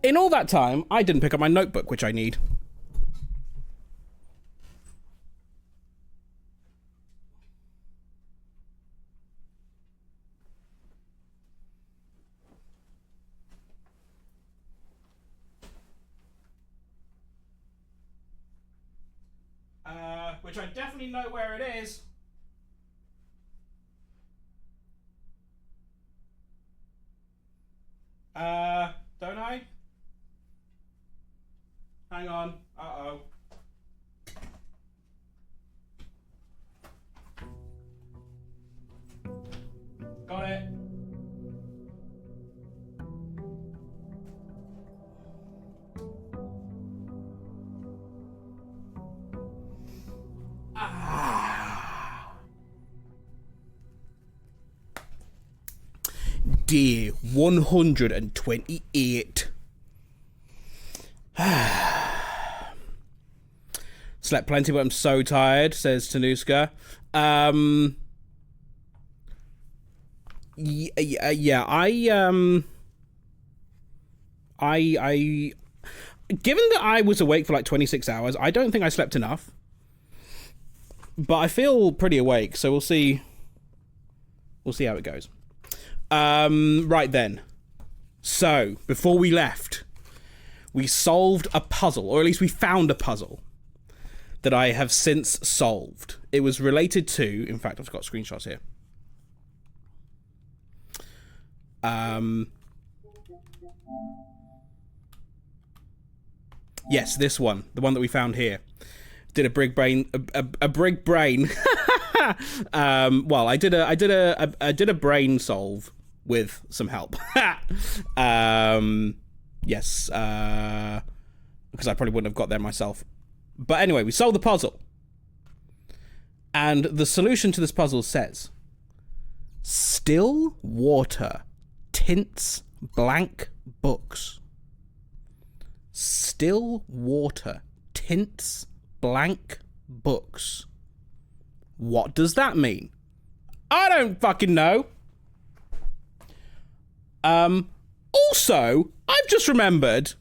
In all that time, I didn't pick up my notebook, which I need. Which I definitely know where it is. Don't I? Hang on. Uh-oh. Got it. Day 128. Slept plenty, but I'm so tired, says Tanuska. Yeah, I given that I was awake for like 26 hours, I don't think I slept enough. But I feel pretty awake, so we'll see. We'll see how it goes. Right then. So, before we left, we solved a puzzle, or at least we found a puzzle that I have since solved. It was related to, in fact, I've got screenshots here. Yes, this one, the one that we found here. Did a brig brain, a brig brain. Well, I did a brain solve with some help. Yes, because I probably wouldn't have got there myself. But anyway, we solved the puzzle. And the solution to this puzzle says, still water tints blank books. Still water tints blank books. What does that mean? I don't fucking know. Also, I've just remembered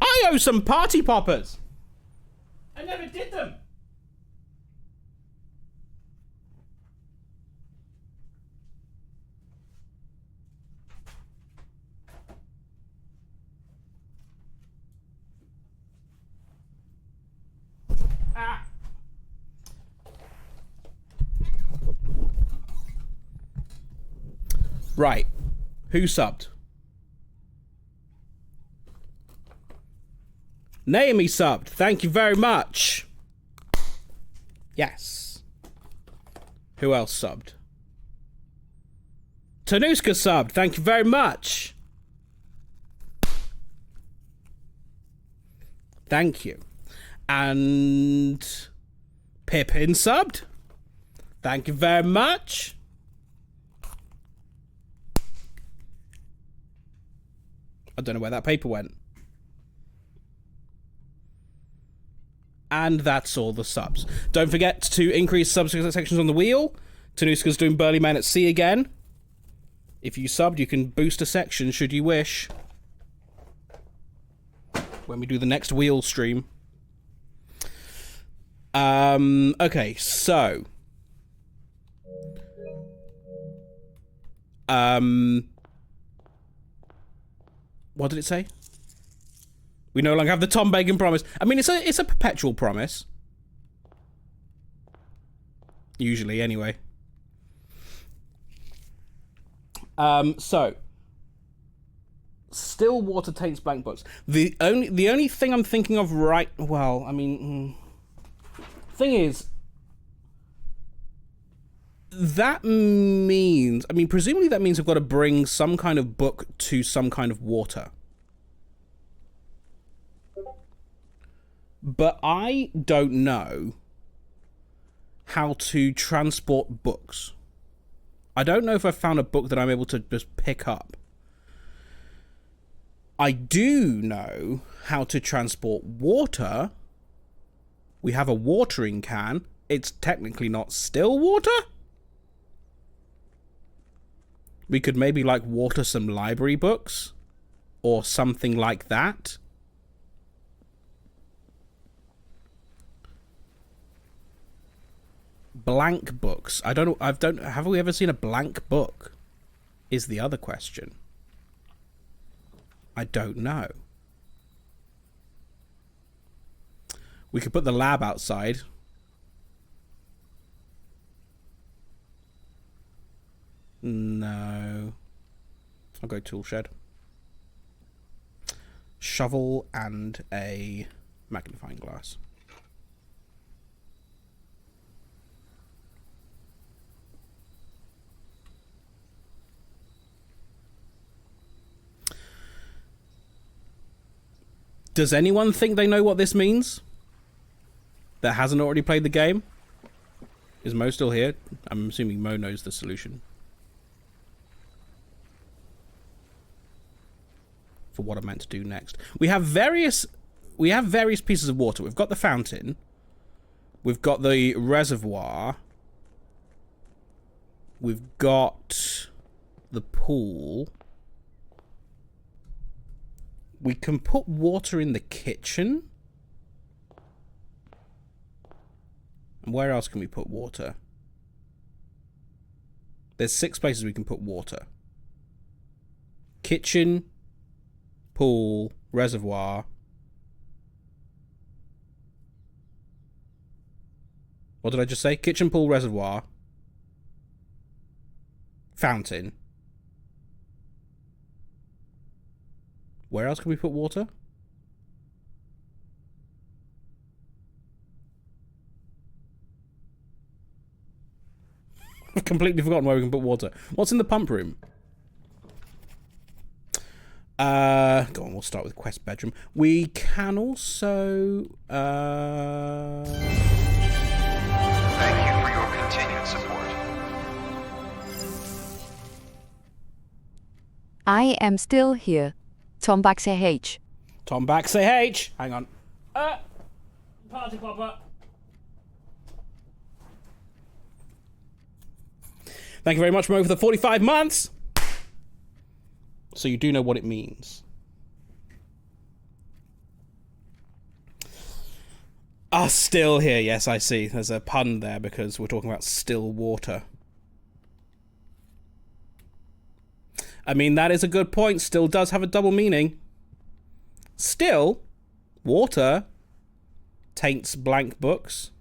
I owe some party poppers. I never did them. Ah. Right. Who subbed? Naomi subbed. Thank you very much. Yes. Who else subbed? Tanuska subbed. Thank you very much. Thank you. And Pippin subbed. Thank you very much. I don't know where that paper went. And that's all the subs. Don't forget to increase subs sections on the wheel. Tanuska's doing Burly Man at Sea again. If you subbed, you can boost a section should you wish. When we do the next wheel stream. Okay, so. What did it say? We no longer have the Tom Bacon promise. I mean, it's a perpetual promise. Usually, anyway. So. Still water taints blank books. The only thing I'm thinking of right... Well, I mean... Thing is... That means... I mean, presumably that means I've got to bring some kind of book to some kind of water. But I don't know how to transport books. I don't know if I've found a book that I'm able to just pick up. I do know how to transport water. We have a watering can. It's technically not still water. We could maybe, like, water some library books. or something like that. Blank books. I don't know. Have we ever seen a blank book? Is the other question. I don't know. We could put the lab outside. No. I'll go tool shed. Shovel and a magnifying glass. Does anyone think they know what this means? That hasn't already played the game? Is Mo still here? I'm assuming Mo knows the solution. For what I'm meant to do next. We have various pieces of water. We've got the fountain. We've got the reservoir. We've got the pool. We can put water in the kitchen. And where else can we put water? There's 6 places we can put water. Kitchen, pool, reservoir. What did I just say? Kitchen, pool, reservoir. Fountain. Where else can we put water? I've completely forgotten where we can put water. What's in the pump room? Go on, we'll start with quest bedroom. We can also... Thank you for your continued support. I am still here. Tom Bax H. Tom Bax H. Hang on. Party popper. Thank you very much, Mo, for the 45 months. So you do know what it means. Still here. Yes, I see. There's a pun there because we're talking about still water. I mean, that is a good point. Still does have a double meaning. Still, water taints blank books.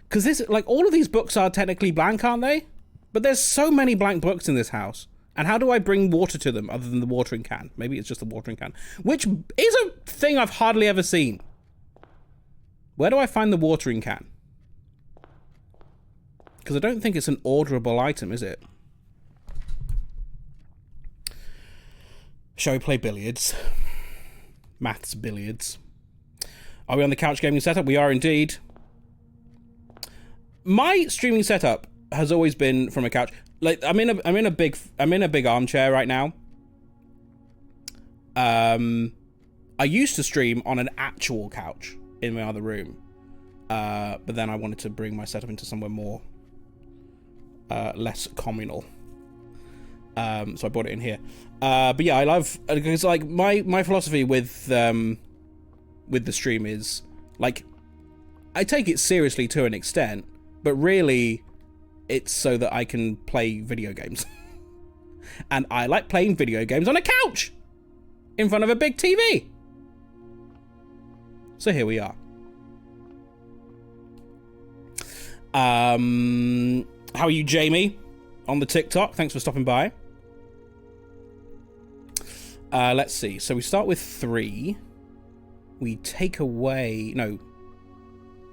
Because this, like, all of these books are technically blank, aren't they? But there's so many blank books in this house. And how do I bring water to them other than the watering can? Maybe it's just the watering can. Which is a thing I've hardly ever seen. Where do I find the watering can? Because I don't think it's an orderable item, is it? Shall we play billiards? Maths billiards. Are we on the couch gaming setup? We are indeed. My streaming setup has always been from a couch. Like I'm in a big armchair right now. I used to stream on an actual couch in my other room. But then I wanted to bring my setup into somewhere more less communal. So I brought it in here. But yeah, I love, because like my philosophy with the stream is like, I take it seriously to an extent, but really it's so that I can play video games. And I like playing video games on a couch in front of a big TV. So here we are. How are you, Jamie? On the TikTok. Thanks for stopping by. Let's see. So we start with 3. We take away... No.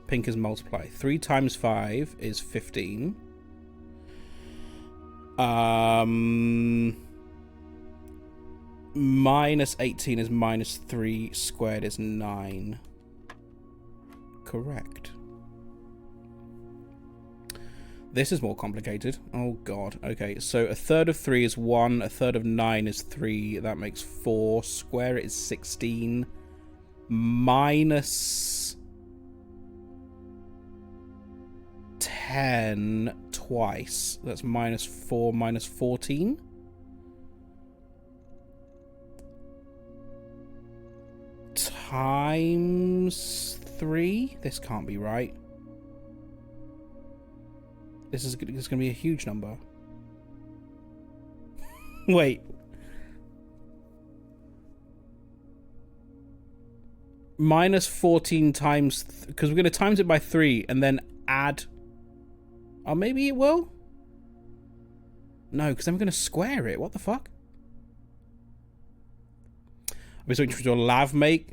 Pink is multiply. 3 times 5 is 15. Minus 18 is minus 3 squared is 9. Correct. This is more complicated. Oh god. Okay, so a third of 3 is 1, a third of 9 is 3. That makes 4. Square it is 16. Minus 10 twice. That's minus 4, minus 14. times 3? This can't be right. This is going to be a huge number. Wait. Minus 14 times... Because we're going to times it by 3 and then add... Oh, maybe it will? No, because I'm going to square it. What the fuck? We're switching to a lav mic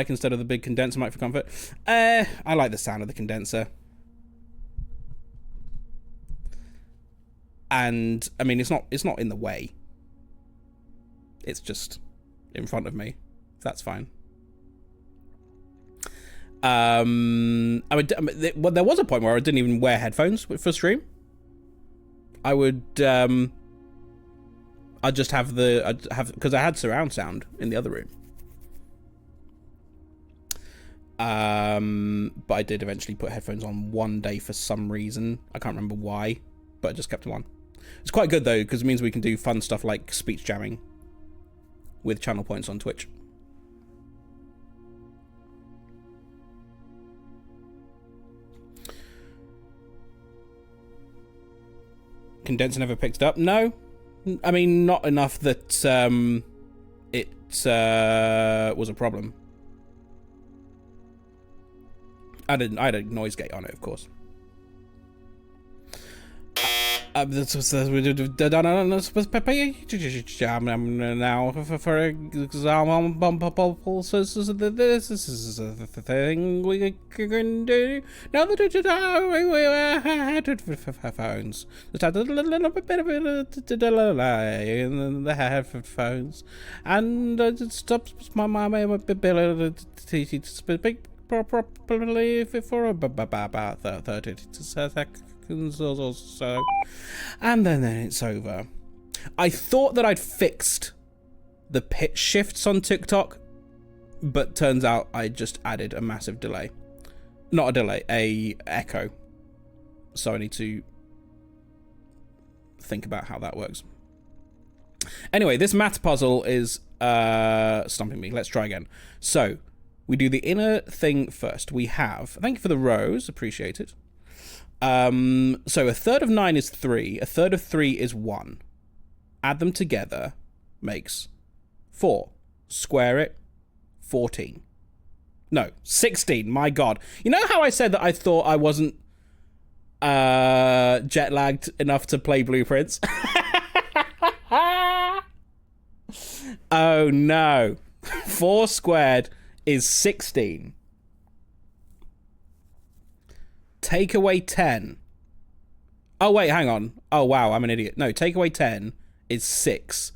instead of the big condenser mic for comfort. I like the sound of the condenser. And I mean, it's not in the way. It's just in front of me. That's fine. I mean, well, there was a point where I didn't even wear headphones for stream. I would I'd just have because I had surround sound in the other room. But I did eventually put headphones on one day for some reason. I can't remember why, but I just kept them on. It's quite good though, because it means we can do fun stuff like speech jamming with channel points on Twitch. Condenser never picked it up. No, I mean, not enough that it was a problem. I had a noise gate on it, of course. Now for example, this is the thing we can do. Now that we had headphones, just had a little bit of a delay in the headphones, and it stops my ability to speak properly for about 30 seconds or so, and then it's over. I thought that I'd fixed the pitch shifts on TikTok, but turns out I just added a massive delay. Not a delay, a echo. So I need to think about how that works. Anyway, this math puzzle is stumping me. Let's try again. So we do the inner thing first. We have, thank you for the rose, appreciate it. So a third of 9 is 3, a third of 3 is 1. Add them together makes 4. Square it, 14. No, 16, my god. You know how I said that I thought I wasn't jet lagged enough to play Blueprints? Oh no. 4 squared is 16. Take away 10. Oh, wait, hang on. Oh, wow, I'm an idiot. No, take away 10 is 6.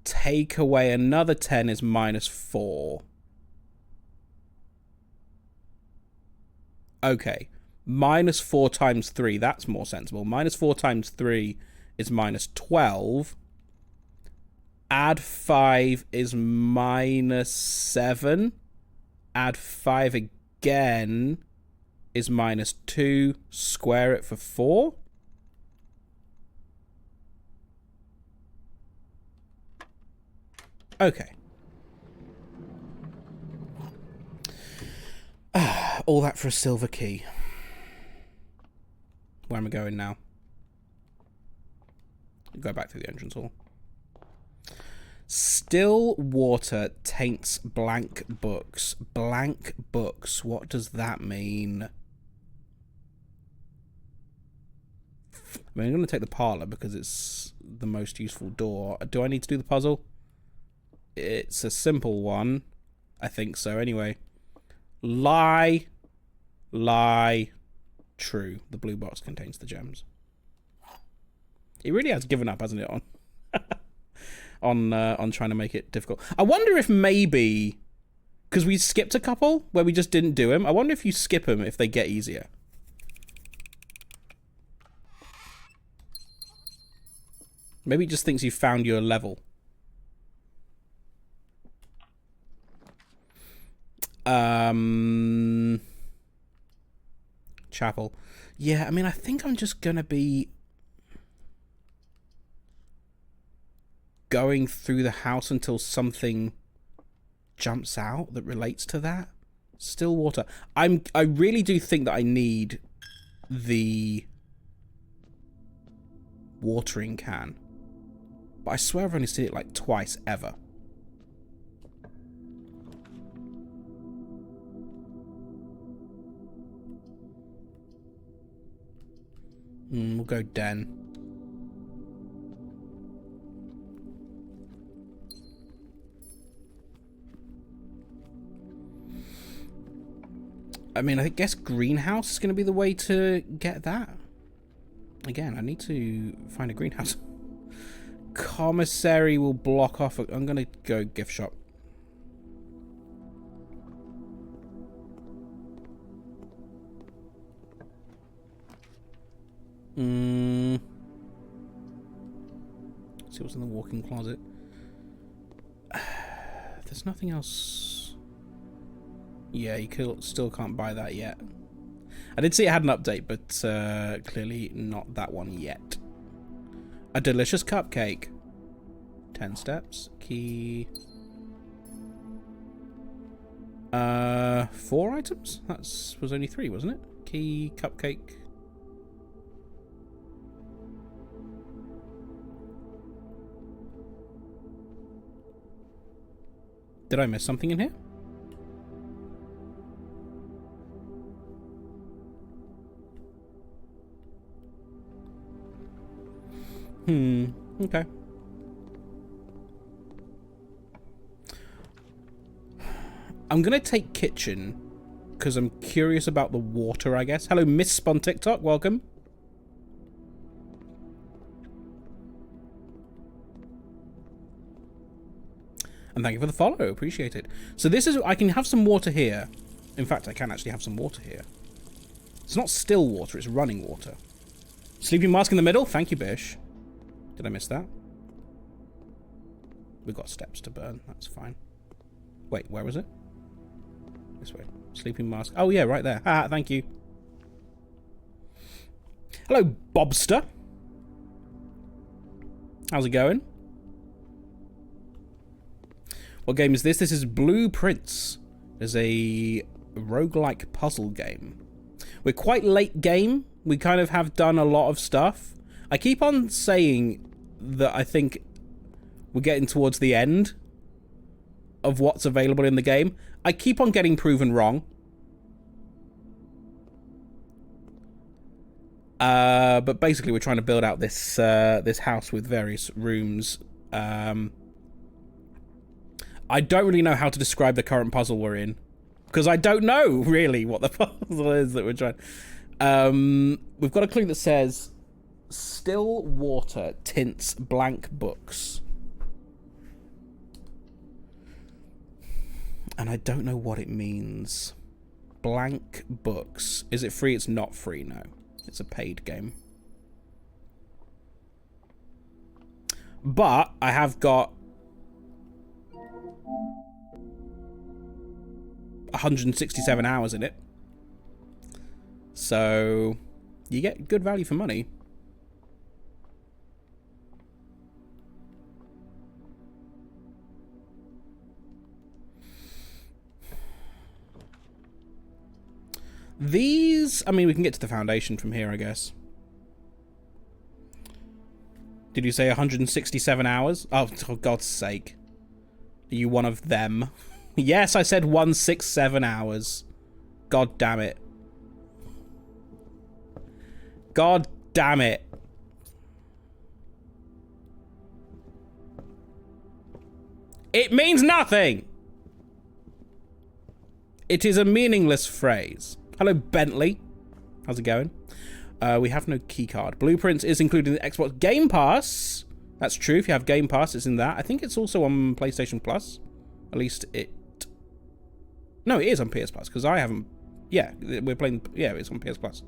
Take away another 10 is minus 4. Okay. Minus 4 times 3. That's more sensible. Minus 4 times 3 is minus 12. Add 5 is minus 7. Add 5 again is minus 2. Square it for 4. Okay. All that for a silver key. Where am I going now? Go back to the entrance hall. Still water taints blank books. Blank books. What does that mean? I mean, I'm going to take the parlor because it's the most useful door. Do I need to do the puzzle? It's a simple one. I think so, anyway. Lie. Lie. True. The blue box contains the gems. It really has given up, hasn't it, on trying to make it difficult. I wonder if maybe, because we skipped a couple where we just didn't do them, I wonder if you skip them if they get easier. Maybe it just thinks you found your level. Chapel. Yeah, I mean, I think I'm just gonna be going through the house until something jumps out that relates to that. Still water. I really do think that I need the watering can. But I swear I've only seen it like twice ever. We'll go den. I mean, I guess greenhouse is going to be the way to get that. Again, I need to find a greenhouse. Commissary will block off. I'm going to go gift shop. See what's in the walk-in closet. There's nothing else. Yeah, you still can't buy that yet. I did see it had an update, but clearly not that one yet. A delicious cupcake. 10 steps. Key. 4 items? Was only 3, wasn't it? Key, cupcake. Did I miss something in here? Okay. I'm gonna take kitchen because I'm curious about the water, I guess. Hello, Miss Spon TikTok, welcome. And thank you for the follow, appreciate it. So this is, I can have some water here. In fact, I can actually have some water here. It's not still water, it's running water. Sleeping mask in the middle, thank you, Bish. Did I miss that? We've got steps to burn, that's fine. Wait, where was it? This way. Sleeping mask. Oh yeah, right there. Ah, thank you. Hello, Bobster. How's it going? What game is this? This is Blueprints. It's a roguelike puzzle game. We're quite late game. We kind of have done a lot of stuff. I keep on saying that I think we're getting towards the end of what's available in the game. I keep on getting proven wrong. But basically we're trying to build out this this house with various rooms. I don't really know how to describe the current puzzle we're in, because I don't know really what the puzzle is that we're trying. We've got a clue that says still water tints blank books, and I don't know what it means. Blank books. Is it free? It's not free. No, it's a paid game. But I have got 167 hours in it, so you get good value for money. These, I mean, we can get to the foundation from here, I guess. Did you say 167 hours? Oh, for God's sake. Are you one of them? Yes, I said 167 hours. God damn it. God damn it. It means nothing! It is a meaningless phrase. Hello, Bentley. How's it going? We have no keycard. Blueprints is included in the Xbox Game Pass. That's true. If you have Game Pass, it's in that. I think it's also on PlayStation Plus. At least it... No, it is on PS Plus, because I haven't... Yeah, we're playing... Yeah, it's on PS Plus.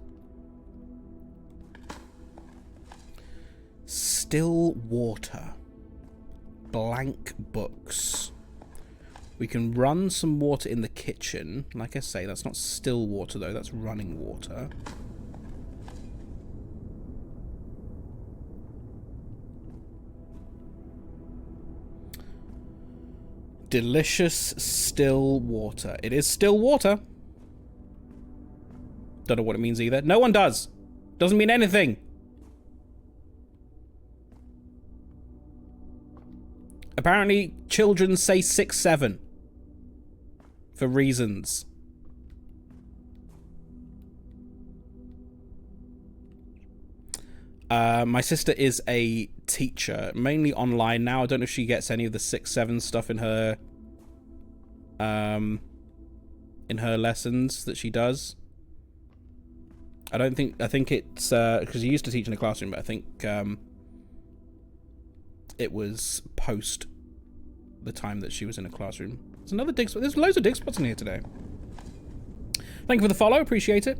Still water. Blank books. We can run some water in the kitchen. Like I say, that's not still water, though. That's running water. Delicious still water. It is still water. Don't know what it means either. No one does. Doesn't mean anything. Apparently, children say 6, 7. For reasons. My sister is a teacher, mainly online now. I don't know if she gets any of the 6, 7 stuff in her lessons that she does. I think it's because she used to teach in a classroom, but I think it was post the time that she was in a classroom. There's another dig spot. There's loads of dig spots in here today. Thank you for the follow. Appreciate it.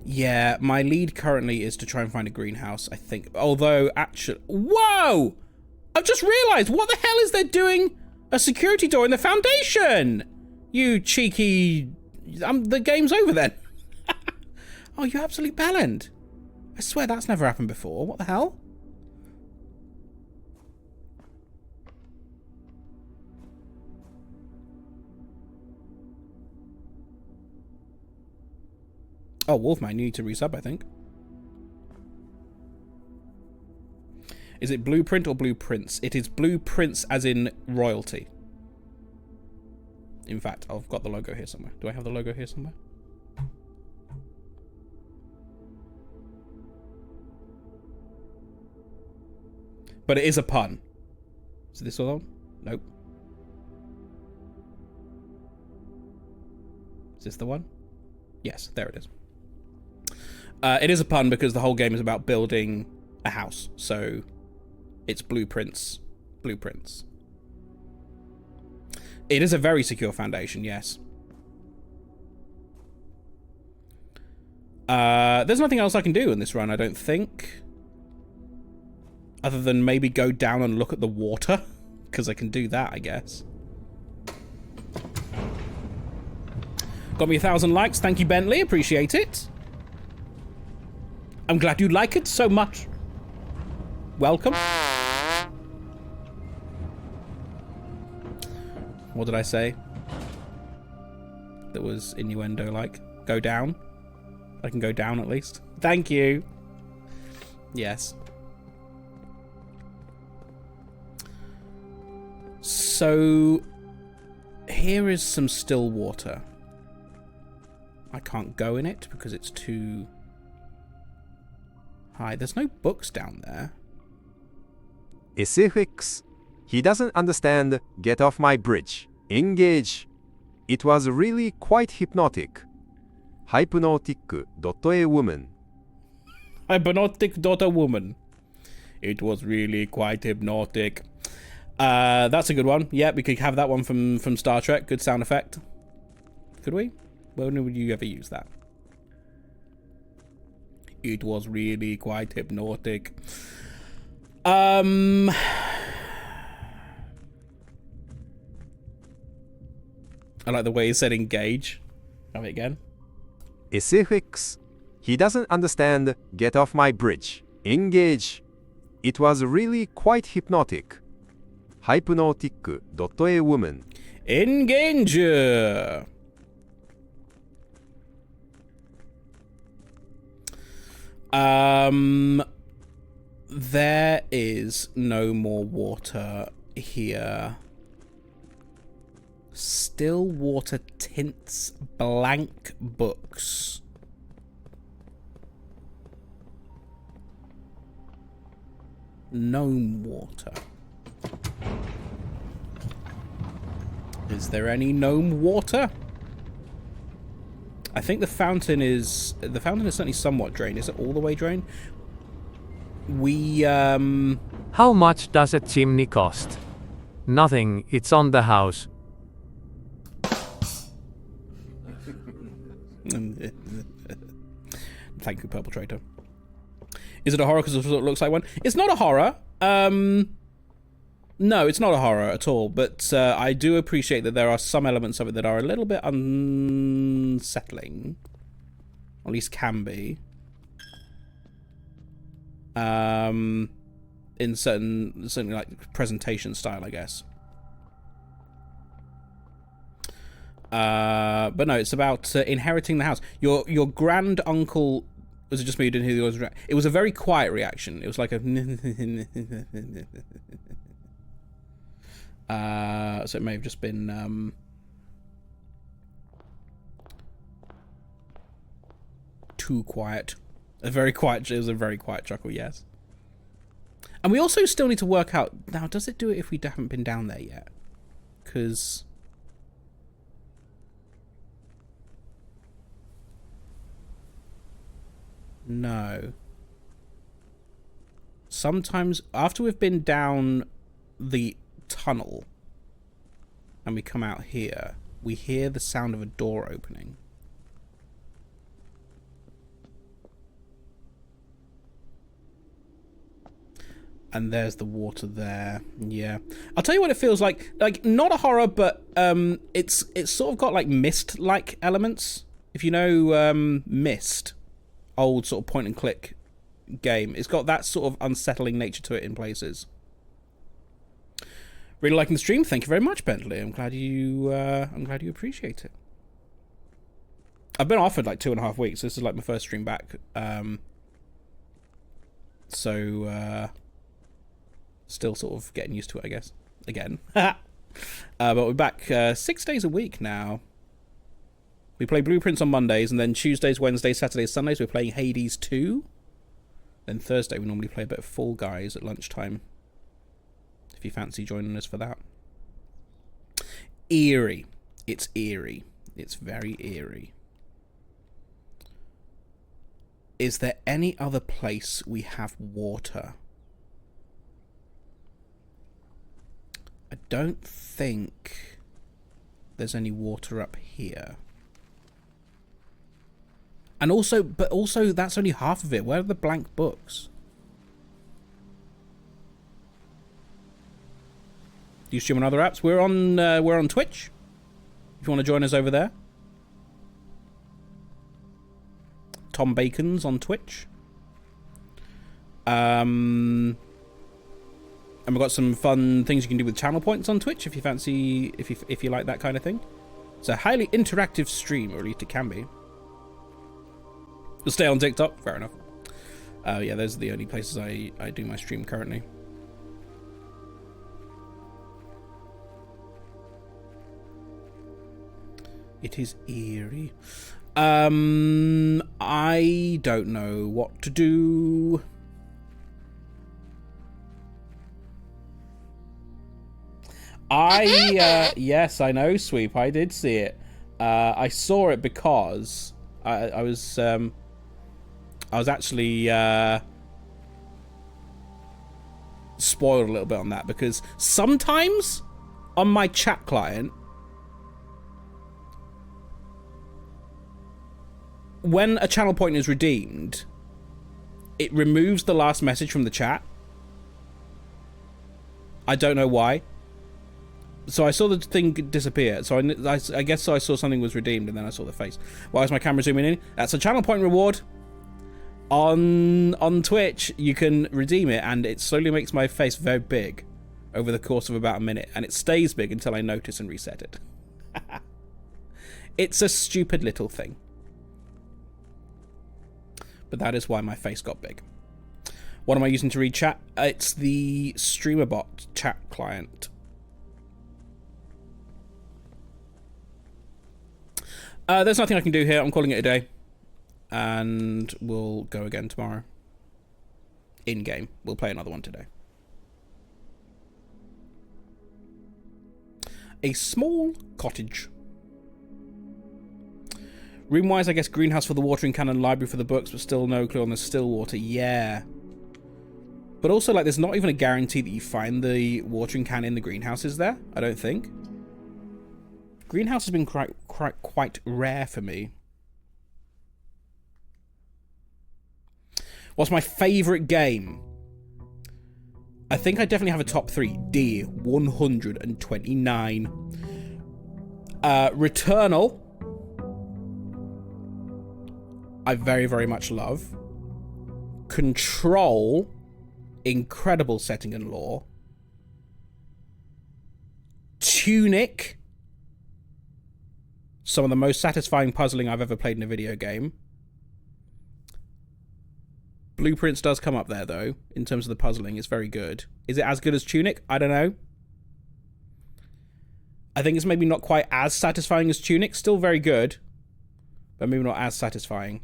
Yeah, my lead currently is to try and find a greenhouse, I think. Although, actually... Whoa! I've just realised, what the hell is there doing a security door in the foundation? You cheeky... the game's over then. Oh, you absolute bellend. I swear that's never happened before. What the hell? Oh, Wolfman, you need to resub, I think. Is it Blueprint or Blueprints? It is Blueprints as in royalty. In fact, I've got the logo here somewhere. Do I have the logo here somewhere? But it is a pun. Is this one? Nope. Is this the one? Yes, there it is. It is a pun because the whole game is about building a house. So it's blueprints. Blueprints. It is a very secure foundation, yes. There's nothing else I can do in this run, I don't think. Other than maybe go down and look at the water. Because I can do that, I guess. Got me 1,000 likes. Thank you, Bentley. Appreciate it. I'm glad you like it so much. Welcome. What did I say? That was innuendo-like. Go down. I can go down at least. Thank you. Yes. So, here is some still water. I can't go in it because it's too high. There's no books down there. SFX. He doesn't understand. Get off my bridge. Engage. It was really quite hypnotic. Hypnotic.a woman. Hypnotic.a-woman. It was really quite hypnotic. That's a good one. Yeah, we could have that one from Star Trek. Good sound effect. Could we? When would you ever use that? It was really quite hypnotic. I like the way he said engage. Have it again. SFX. He doesn't understand. Get off my bridge. Engage. It was really quite hypnotic. Hypnotic.a woman. Engage. There is no more water here. Still water tints blank books. Gnome water. Is there any gnome water? I think the fountain is certainly somewhat drained. Is it all the way drained? How much does a chimney cost? Nothing, it's on the house. Thank you, Purple Traitor. Is it a horror because it looks like one? It's not a horror. No, it's not a horror at all, but I do appreciate that there are some elements of it that are a little bit unsettling. Or at least can be. in certain like presentation style, I guess. But no, it's about inheriting the house. Your grand uncle. Was it just me who didn't hear the audience react? It was a very quiet reaction. It was like a. So it may have just been. Too quiet. It was a very quiet chuckle, yes. And we also still need to work out now. Does it do it if we haven't been down there yet? Because. No. Sometimes after we've been down the tunnel and we come out here, we hear the sound of a door opening. And there's the water there. Yeah. I'll tell you what it feels like. Like, not a horror, but it's sort of got like Myst-like elements. If you know Myst, old sort of point and click game, it's got that sort of unsettling nature to it in places. Really liking the stream. Thank you very much, Bentley. I'm glad you appreciate it. I've been offered like 2.5 weeks. This is like my first stream back. Still sort of getting used to it, I guess. Again. But we're back 6 days a week now. We play Blueprints on Mondays, and then Tuesdays, Wednesdays, Saturdays, Sundays, we're playing Hades 2. Then Thursday, we normally play a bit of Fall Guys at lunchtime. If you fancy joining us for that. Eerie. It's eerie. It's very eerie. Is there any other place we have water? I don't think there's any water up here. And also, that's only half of it. Where are the blank books? Do you stream on other apps? We're on Twitch. If you want to join us over there. Tom Bacon's on Twitch. And we've got some fun things you can do with channel points on Twitch if you fancy, if you like that kind of thing. It's a highly interactive stream, or at least it can be. You'll stay on TikTok, fair enough. Yeah, those are the only places I do my stream currently. It is eerie. I don't know what to do. Yes, I know, Sweep. I did see it. I saw it because I was actually spoiled a little bit on that, because sometimes on my chat client, when a channel point is redeemed, it removes the last message from the chat. I don't know why. So I saw the thing disappear. So I guess I saw something was redeemed, and then I saw the face. Why is my camera zooming in? That's a channel point reward. On Twitch, you can redeem it, and it slowly makes my face very big over the course of about a minute, and it stays big until I notice and reset it. It's a stupid little thing. But that is why my face got big. What am I using to read chat? It's the StreamerBot chat client. There's nothing I can do here. I'm calling it a day. And we'll go again tomorrow. In-game. We'll play another one today. A small cottage. Room-wise, I guess greenhouse for the watering can and library for the books, but still no clue on the still water. Yeah. But also, like, there's not even a guarantee that you find the watering can in the greenhouse, is there? I don't think. Greenhouse has been quite rare for me. What's my favourite game? I think I definitely have a top 3. D129. Returnal. I very, very much love. Control, incredible setting and lore. Tunic, some of the most satisfying puzzling I've ever played in a video game. Blueprints does come up there, though, in terms of the puzzling. It's very good. Is it as good as Tunic? I don't know. I think it's maybe not quite as satisfying as Tunic. Still very good, but maybe not as satisfying.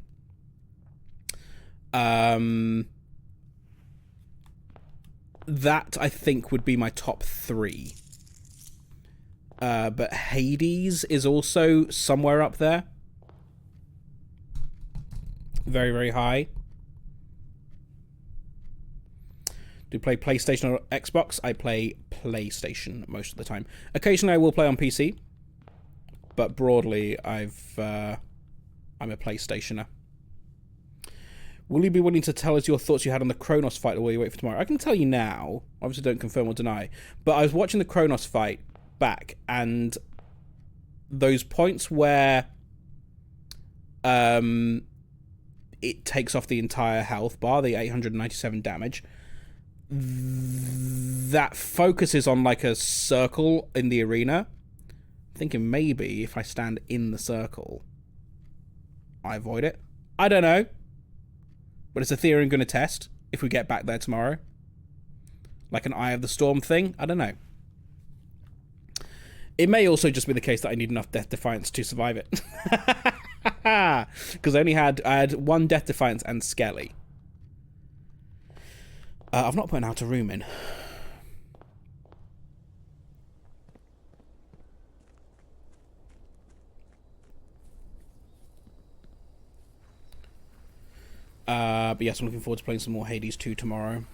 That, I think, would be my top 3. But Hades is also somewhere up there. Very, very high. Do you play PlayStation or Xbox? I play PlayStation most of the time. Occasionally I will play on PC, but broadly I'm a PlayStationer. Will you be willing to tell us your thoughts you had on the Kronos fight, or will you wait for tomorrow? I can tell you now. Obviously don't confirm or deny. But I was watching the Kronos fight back, and those points where it takes off the entire health bar, the 897 damage, that focuses on like a circle in the arena. I'm thinking maybe if I stand in the circle, I avoid it. I don't know. But it's a theory I'm going to test if we get back there tomorrow. Like an Eye of the Storm thing. I don't know. It may also just be the case that I need enough Death Defiance to survive it. Because I had 1 Death Defiance and Skelly. I've not put an outer room in. But yes, I'm looking forward to playing some more Hades 2 tomorrow.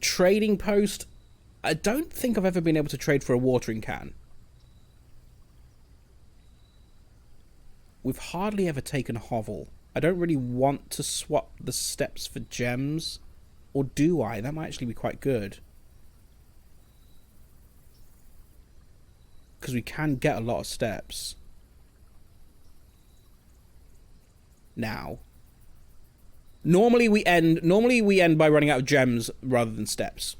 Trading post. I don't think I've ever been able to trade for a watering can. We've hardly ever taken a hovel. I don't really want to swap the steps for gems. Or do I? That might actually be quite good. Because we can get a lot of steps. Now. Normally we end by running out of gems rather than steps.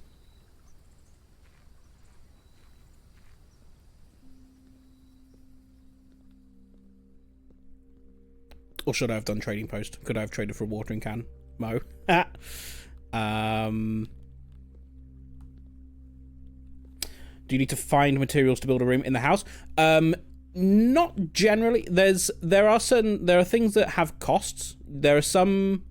Or should I have done trading post? Could I have traded for a watering can? Mo. Do you need to find materials to build a room in the house? Not generally. There are things that have costs. There are some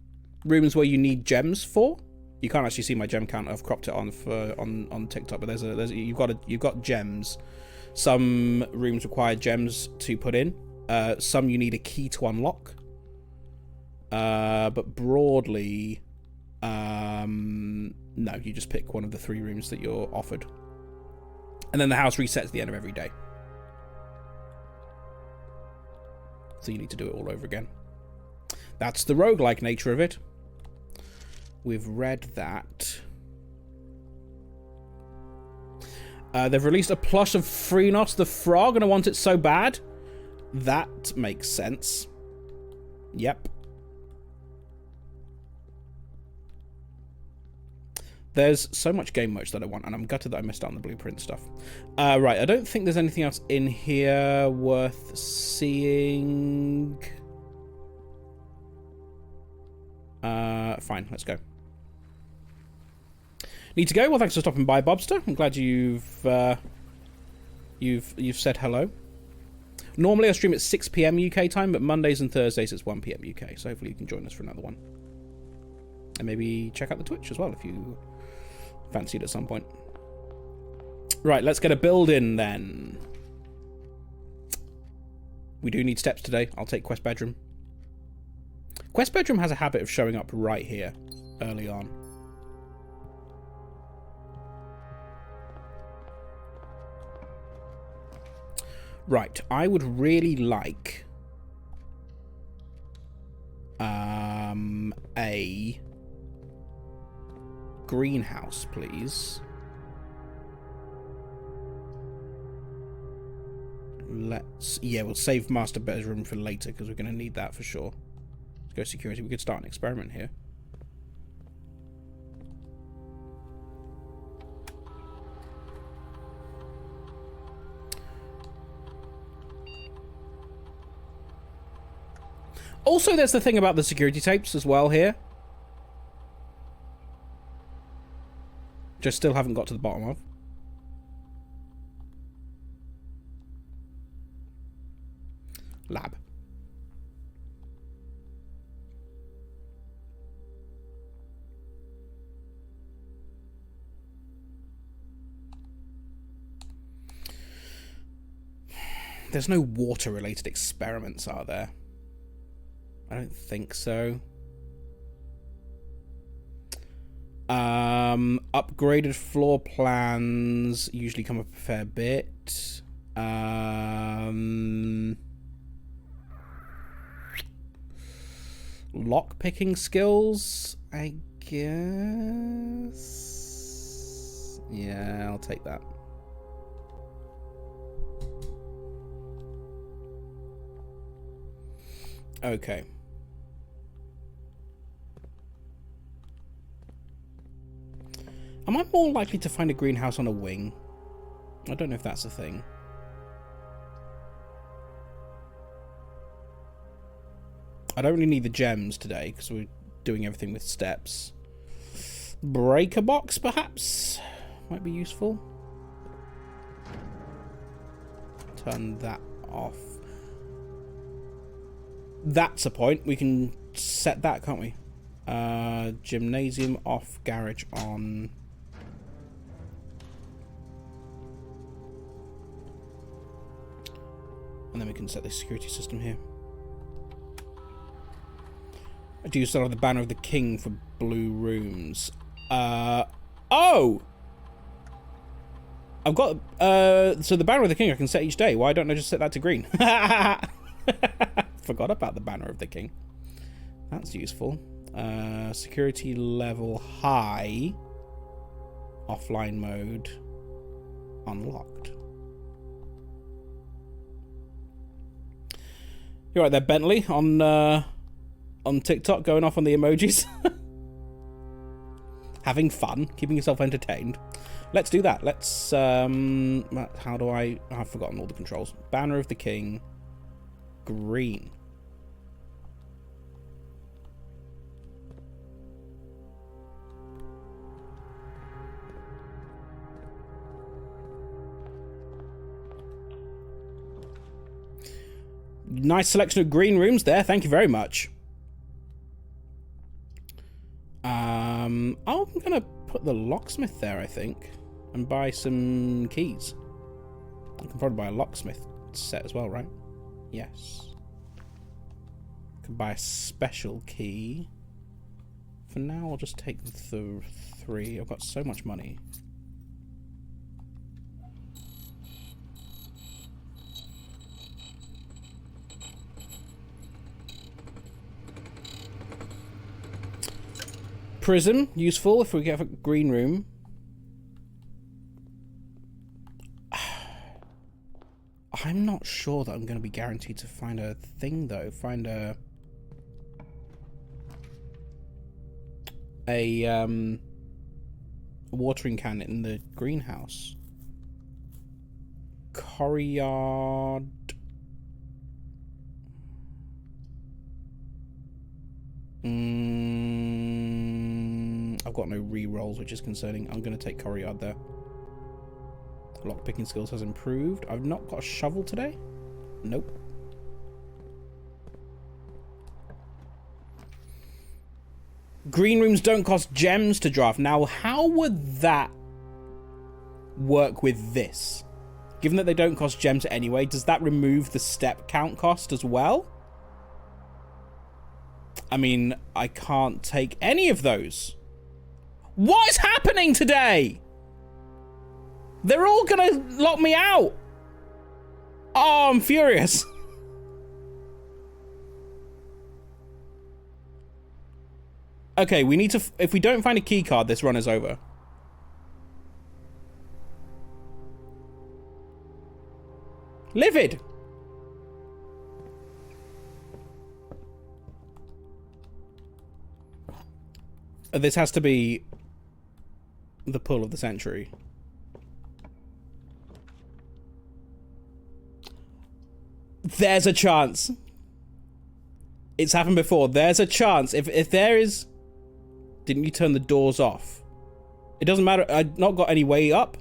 rooms where you need gems for. You can't actually see my gem count. I've cropped it on TikTok, but you've got gems. Some rooms require gems to put in. Some you need a key to unlock. But broadly, no, you just pick one of the 3 rooms that you're offered. And then the house resets at the end of every day. So you need to do it all over again. That's the roguelike nature of it. We've read that. They've released a plush of Phrenos the Frog, and I want it so bad. That makes sense. Yep. There's so much game merch that I want, and I'm gutted that I missed out on the blueprint stuff. Right, I don't think there's anything else in here worth seeing. Fine, let's go. Need to go? Well, thanks for stopping by, Bobster. I'm glad you've said hello. Normally I stream at 6 PM UK time, but Mondays and Thursdays it's 1 PM UK, so hopefully you can join us for another one. And maybe check out the Twitch as well if you fancy it at some point. Right, let's get a build in then. We do need steps today. I'll take Quest Bedroom. Quest Bedroom has a habit of showing up right here early on. Right, I would really like a greenhouse, please. We'll save master bedroom for later because we're going to need that for sure. Let's go security. We could start an experiment here. Also, there's the thing about the security tapes as well here. Which I still haven't got to the bottom of. Lab. There's no water-related experiments, are there? I don't think so. Upgraded floor plans usually come up a fair bit. Lock picking skills, I guess. Yeah, I'll take that. Okay. Am I more likely to find a greenhouse on a wing? I don't know if that's a thing. I don't really need the gems today because we're doing everything with steps. Breaker box, perhaps? Might be useful. Turn that off. That's a point. We can set that, can't we? Gymnasium off, garage on. And then we can set the security system here. I do still have the banner of the king for blue rooms. Oh! I've got, so the banner of the king I can set each day. Why don't I just set that to green? Forgot about the banner of the king. That's useful. Security level high. Offline mode. Unlocked. You're right there, Bentley, on TikTok, going off on the emojis. Having fun, keeping yourself entertained. Let's do that. Let's, how do I've forgotten all the controls. Banner of the king. Green. Nice selection of green rooms there. Thank you very much. I'm gonna put the locksmith there, I think, and buy some keys. I can probably buy a locksmith set as well, right? Yes. Can buy a special key. For now, I'll just take the 3. I've got so much money. Prism, useful if we get a green room. I'm not sure that I'm going to be guaranteed to find a thing, though. Find a watering can in the greenhouse. Coryard. I've got no re-rolls, which is concerning. I'm going to take Coryard there. Lockpicking skills has improved. I've not got a shovel today. Nope. Green rooms don't cost gems to draft. Now, how would that work with this? Given that they don't cost gems anyway, does that remove the step count cost as well? I mean, I can't take any of those. What is happening today? They're all gonna lock me out. Oh, I'm furious. Okay, we need to... If we don't find a key card, this run is over. Livid! This has to be the pull of the century. There's a chance. It's happened before. There's a chance. If there is... Didn't you turn the doors off? It doesn't matter. I've not got any way up.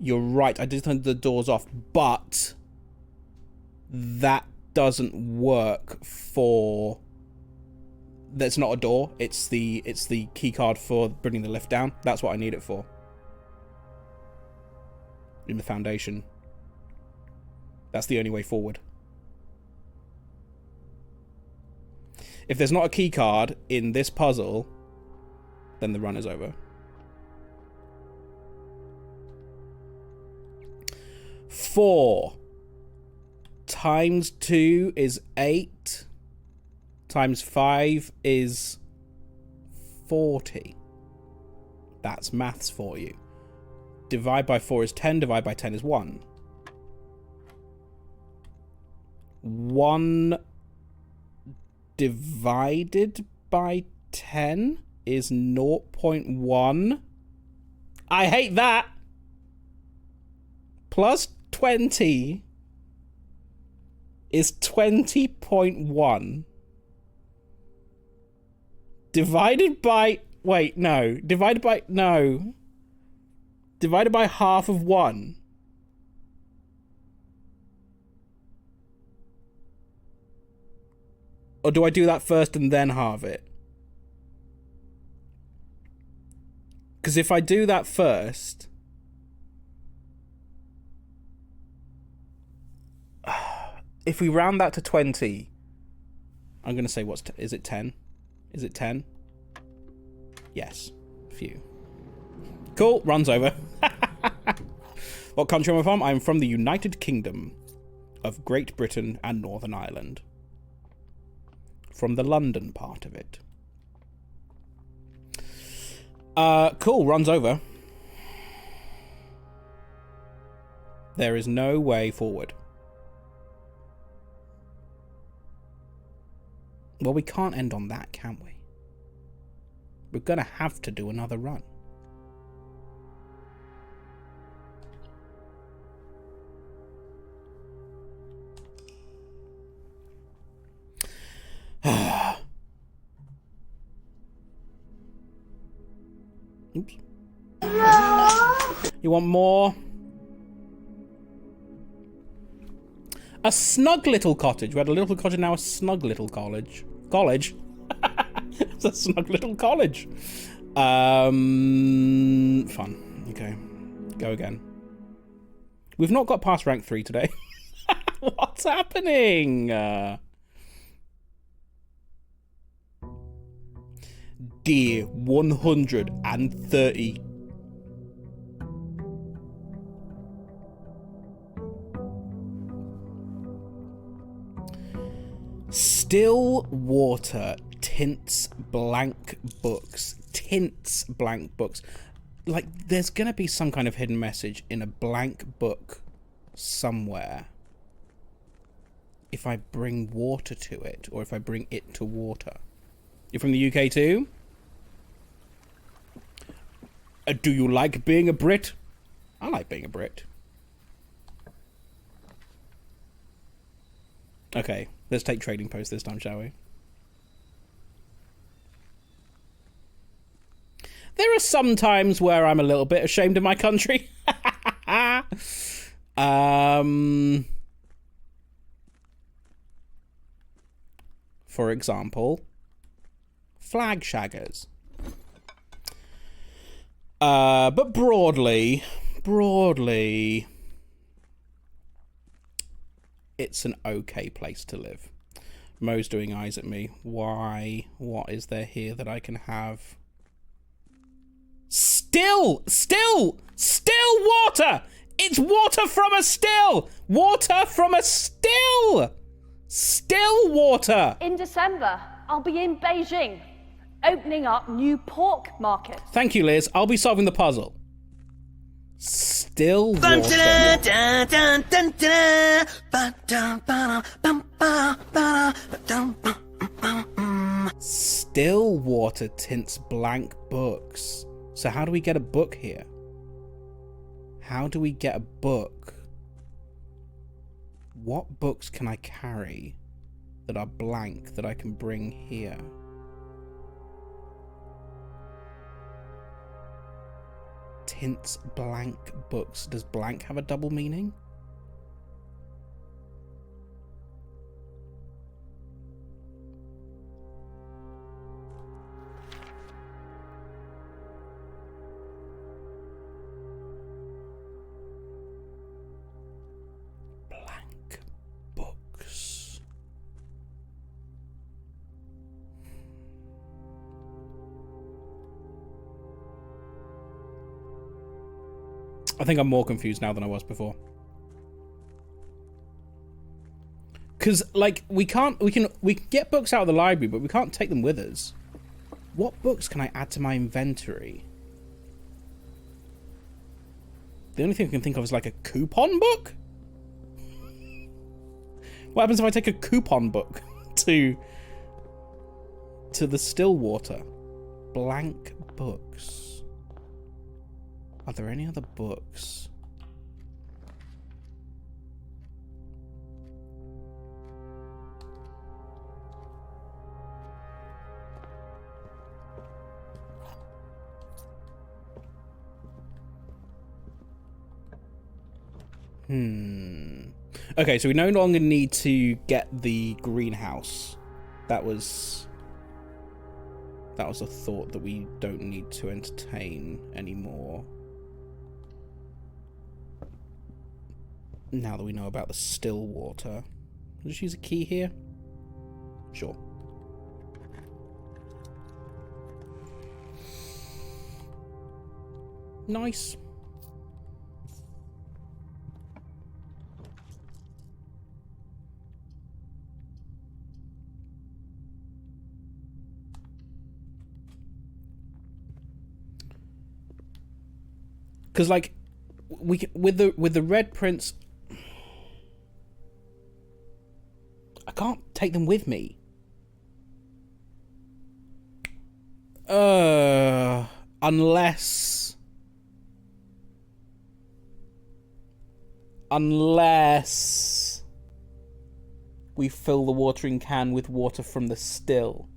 You're right. I did turn the doors off. But... that doesn't work for... That's not a door. It's the key card for bringing the lift down. That's what I need it for. In the foundation. That's the only way forward. If there's not a key card in this puzzle, then the run is over. 4 times 2 is 8. Times 5 is 40. That's maths for you. Divide by 4 is 10. Divide by 10 is 1. 1 divided by 10 is 0.1. I hate that. Plus 20 is 20.1. Divided by... Wait, no. Divided by... No. Divided by half of 1. Or do I do that first and then halve it? Because if I do that first... If we round that to 20... I'm going to say what's... Is it 10? Is it 10? Yes. Phew. Cool. Runs over. What country am I from? I'm from the United Kingdom of Great Britain and Northern Ireland. From the London part of it. Cool. Runs over. There is no way forward. Well, we can't end on that, can we? We're going to have to do another run. Oops. You want more? A snug little cottage. We had a little cottage, now a snug little college. College? It's a snug little college. Fun. Okay. Go again. We've not got past rank 3 today. What's happening? Dear 130. Still water tints blank books. Tints blank books. Like, there's gonna be some kind of hidden message in a blank book somewhere. If I bring water to it, or if I bring it to water. You're from the UK too? Do you like being a Brit? I like being a Brit. Okay, let's take Trading Post this time, shall we? There are some times where I'm a little bit ashamed of my country. For example, flag shaggers. But broadly, it's an okay place to live. Mo's doing eyes at me. Why? What is there here that I can have? Still water! It's water from a still! Water from a still! Still water! In December, I'll be in Beijing, opening up new pork markets. Thank you, Liz. I'll be solving the puzzle. Still Still water. Still water tints blank books. So how do we get a book here? How do we get a book? What books can I carry that are blank that I can bring here? Tints blank books. Does blank have a double meaning? Blank books. I think I'm more confused now than I was before. Because, like, we can get books out of the library, but we can't take them with us. What books can I add to my inventory? The only thing I can think of is, like, a coupon book? What happens if I take a coupon book to the Stillwater? Blank books. Are there any other books? Okay, so we no longer need to get the greenhouse. That was a thought that we don't need to entertain anymore. Now that we know about the Stillwater. Just use a key here? Sure. Nice. Because, like, we can, with the red prints, I can't take them with me. Unless we fill the watering can with water from the still,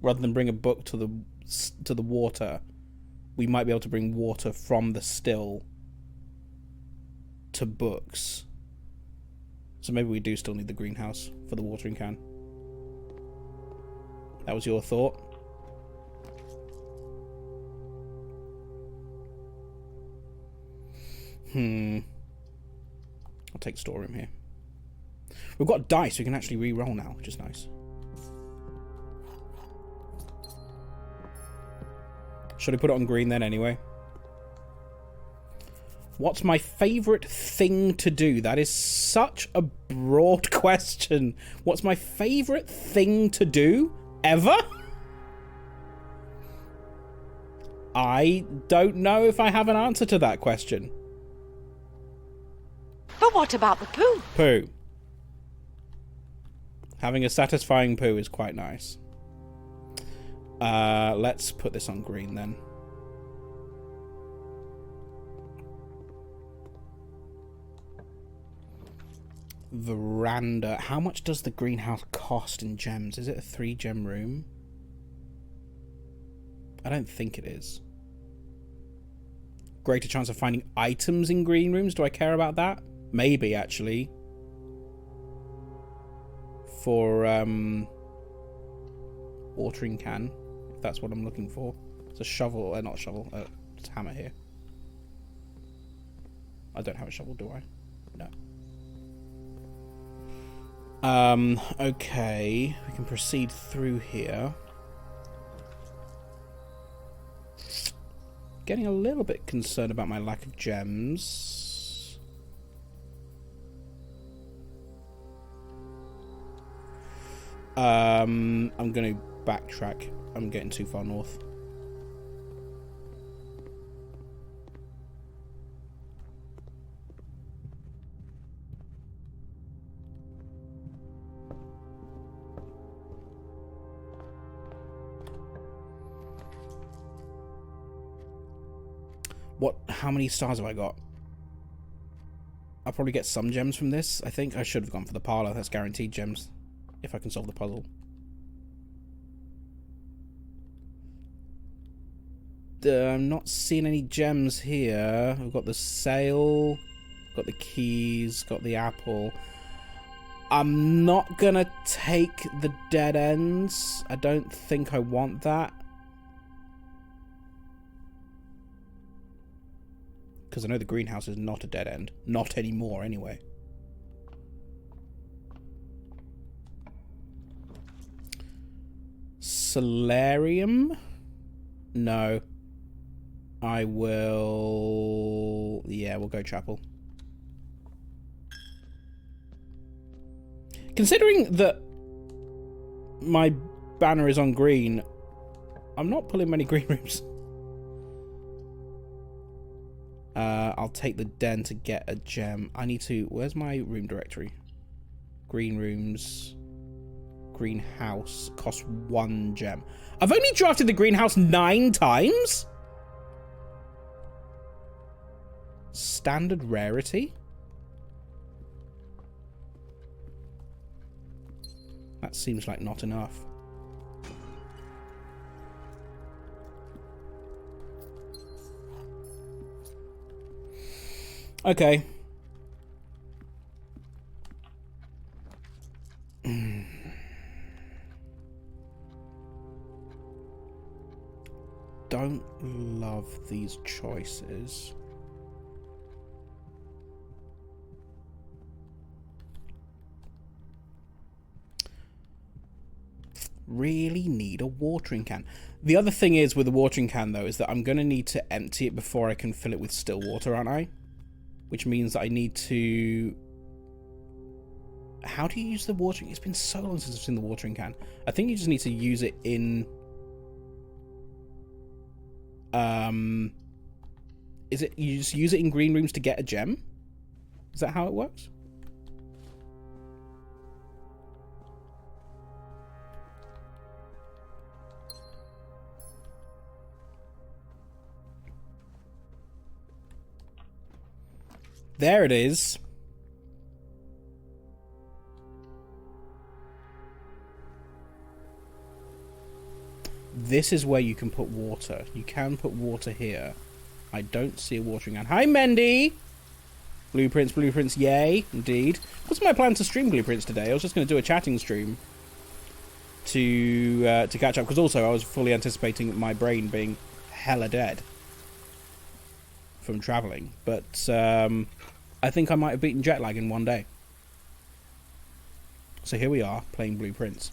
rather than bring a book to the water. We might be able to bring water from the still to books. So maybe we do still need the greenhouse for the watering can. That was your thought? I'll take storeroom here. We've got dice, we can actually re-roll now, which is nice. Should I put it on green then anyway? What's my favourite thing to do? That is such a broad question. What's my favourite thing to do? Ever? I don't know if I have an answer to that question. But what about the poo? Poo. Having a satisfying poo is quite nice. Let's put this on green then. Veranda. How much does the greenhouse cost in gems? Is it a 3-gem room? I don't think it is. Greater chance of finding items in green rooms. Do I care about that? Maybe, actually. For, watering can. If that's what I'm looking for. It's a shovel, not a shovel, it's a hammer here. I don't have a shovel, do I? No. Okay. We can proceed through here. Getting a little bit concerned about my lack of gems. I'm going to backtrack. I'm getting too far north. How many stars have I got? I'll probably get some gems from this. I think I should have gone for the parlor. That's guaranteed gems. If I can solve the puzzle. I'm not seeing any gems here. We've got the sail, got the keys, got the apple. I'm not gonna take the dead ends. I don't think I want that. Because I know the greenhouse is not a dead end. Not anymore, anyway. Solarium? No. I will... Yeah, we'll go chapel. Considering that my banner is on green, I'm not pulling many green rooms. I'll take the den to get a gem. I need to... Where's my room directory? Green rooms. Greenhouse. Costs 1 gem. I've only drafted the greenhouse 9 times? Standard rarity? That seems like not enough. Okay. Don't love these choices. Really need a watering can. The other thing is with the watering can, though, is that I'm going to need to empty it before I can fill it with still water, aren't I? Which means that I need to... How do you use the watering? It's been so long since I've seen the watering can. I think you just need to use it in... Is it... You just use it in green rooms to get a gem? Is that how it works? There it is. This is where you can put water. You can put water here. I don't see a watering can. Hi, Mendy! Blueprints, yay, indeed. What's my plan to stream Blueprints today? I was just going to do a chatting stream to catch up, because also I was fully anticipating my brain being hella dead from travelling. But, I think I might have beaten jet lag in one day. So here we are, playing Blueprints.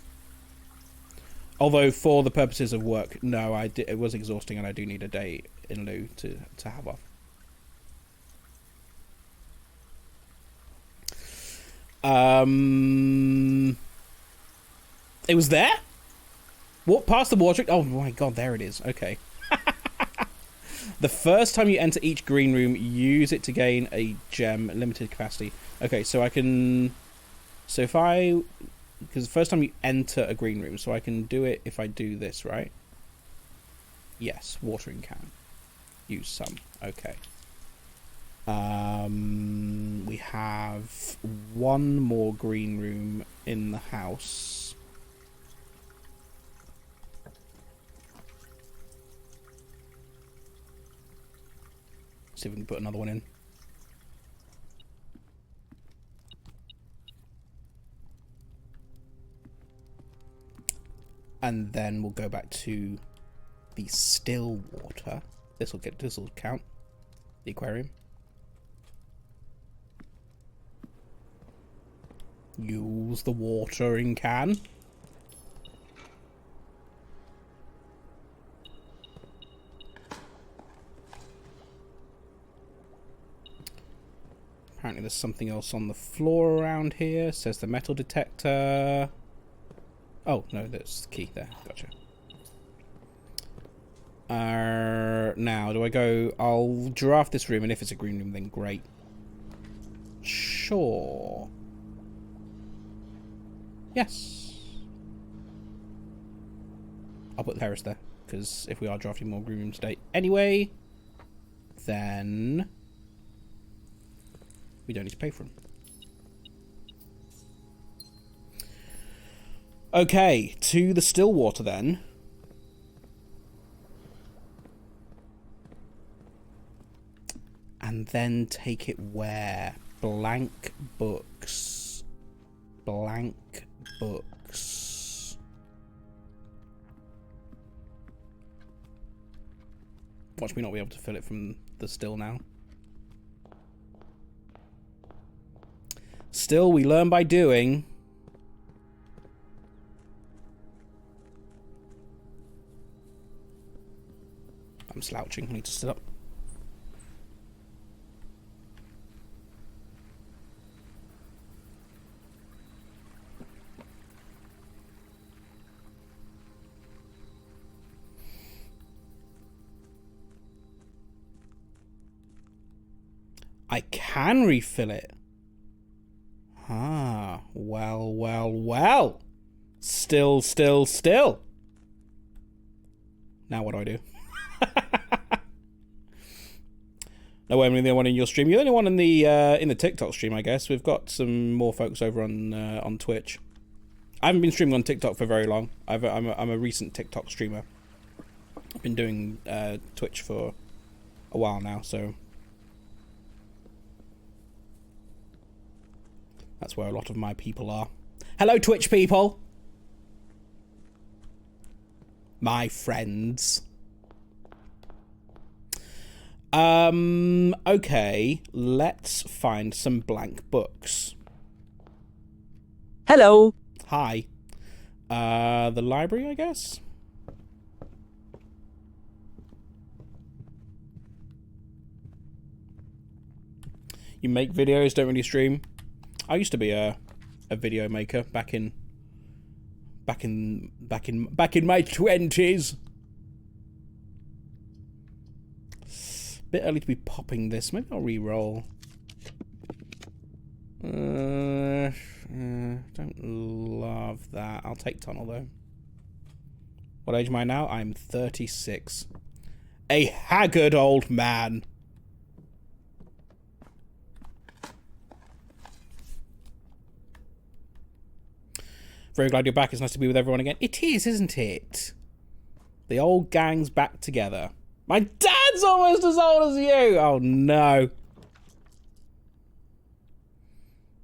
Although, for the purposes of work, no, it was exhausting and I do need a day in lieu to have off. It was there? What, past the water? Oh my god, there it is. Okay. The first time you enter each green room, use it to gain a gem, limited capacity. Okay, so I can... So if I... Because the first time you enter a green room, so I can do it if I do this, right? Yes, watering can. Use some. Okay. We have 1 more green room in the house. See if we can put another one in. And then we'll go back to the still water. This will count. The aquarium. Use the watering can. Apparently there's something else on the floor around here. Says the metal detector. Oh, no, that's the key there. Gotcha. Now, do I go... I'll draft this room, and if it's a green room, then great. Sure. Yes. I'll put the terrace there, because if we are drafting more green rooms today. Anyway, then we don't need to pay for them. Okay, to the Stillwater then. And then take it where? Blank books. Blank books. Watch me not be able to fill it from the still now. Still, we learn by doing. I'm slouching. I need to sit up. I can refill it. Ah, well, well, well. Still. Now what do I do? No way I'm the only one in your stream. You're the only one in the TikTok stream, I guess. We've got some more folks over on Twitch. I haven't been streaming on TikTok for very long. I'm a recent TikTok streamer. I've been doing Twitch for a while now, so that's where a lot of my people are. Hello, Twitch people! My friends. Okay, let's find some blank books. Hello. Hi. The library, I guess? You make videos, don't really stream? I used to be a video maker back in my 20s. Bit early to be popping this. Maybe I'll re-roll. Don't love that. I'll take tunnel though. What age am I now? I'm 36. A haggard old man. Very glad you're back. It's nice to be with everyone again. It is, isn't it? The old gang's back together. My dad's almost as old as you! Oh no.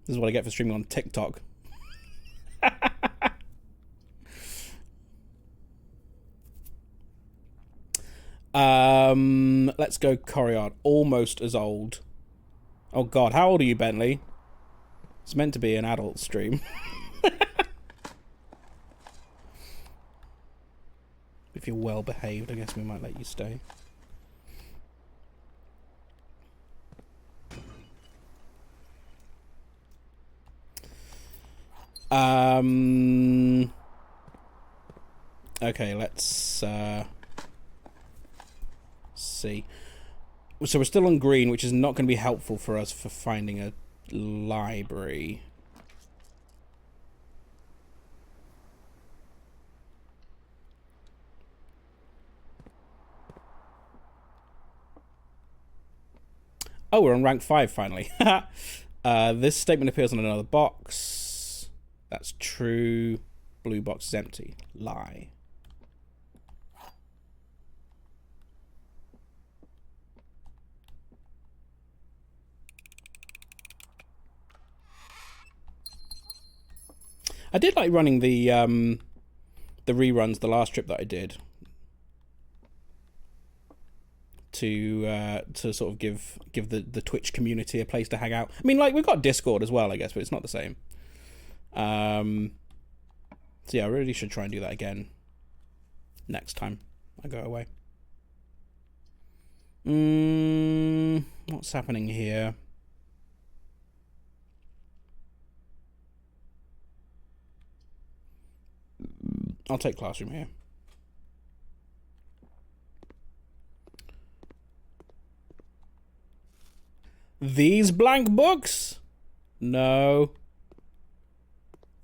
This is what I get for streaming on TikTok. Let's go Coriard. Almost as old. Oh god, how old are you, Bentley? It's meant to be an adult stream. If you're well behaved, I guess we might let you stay. Okay, let's see. So we're still on green, which is not going to be helpful for us for finding a library. Oh, we're on rank 5 finally. This statement appears on another box. That's true. Blue box is empty. Lie. I did like running the reruns the last trip that I did. To sort of give the Twitch community a place to hang out. I mean, like, we've got Discord as well, I guess, but it's not the same. So yeah, I really should try and do that again next time I go away. What's happening here? I'll take classroom here. These blank books? No.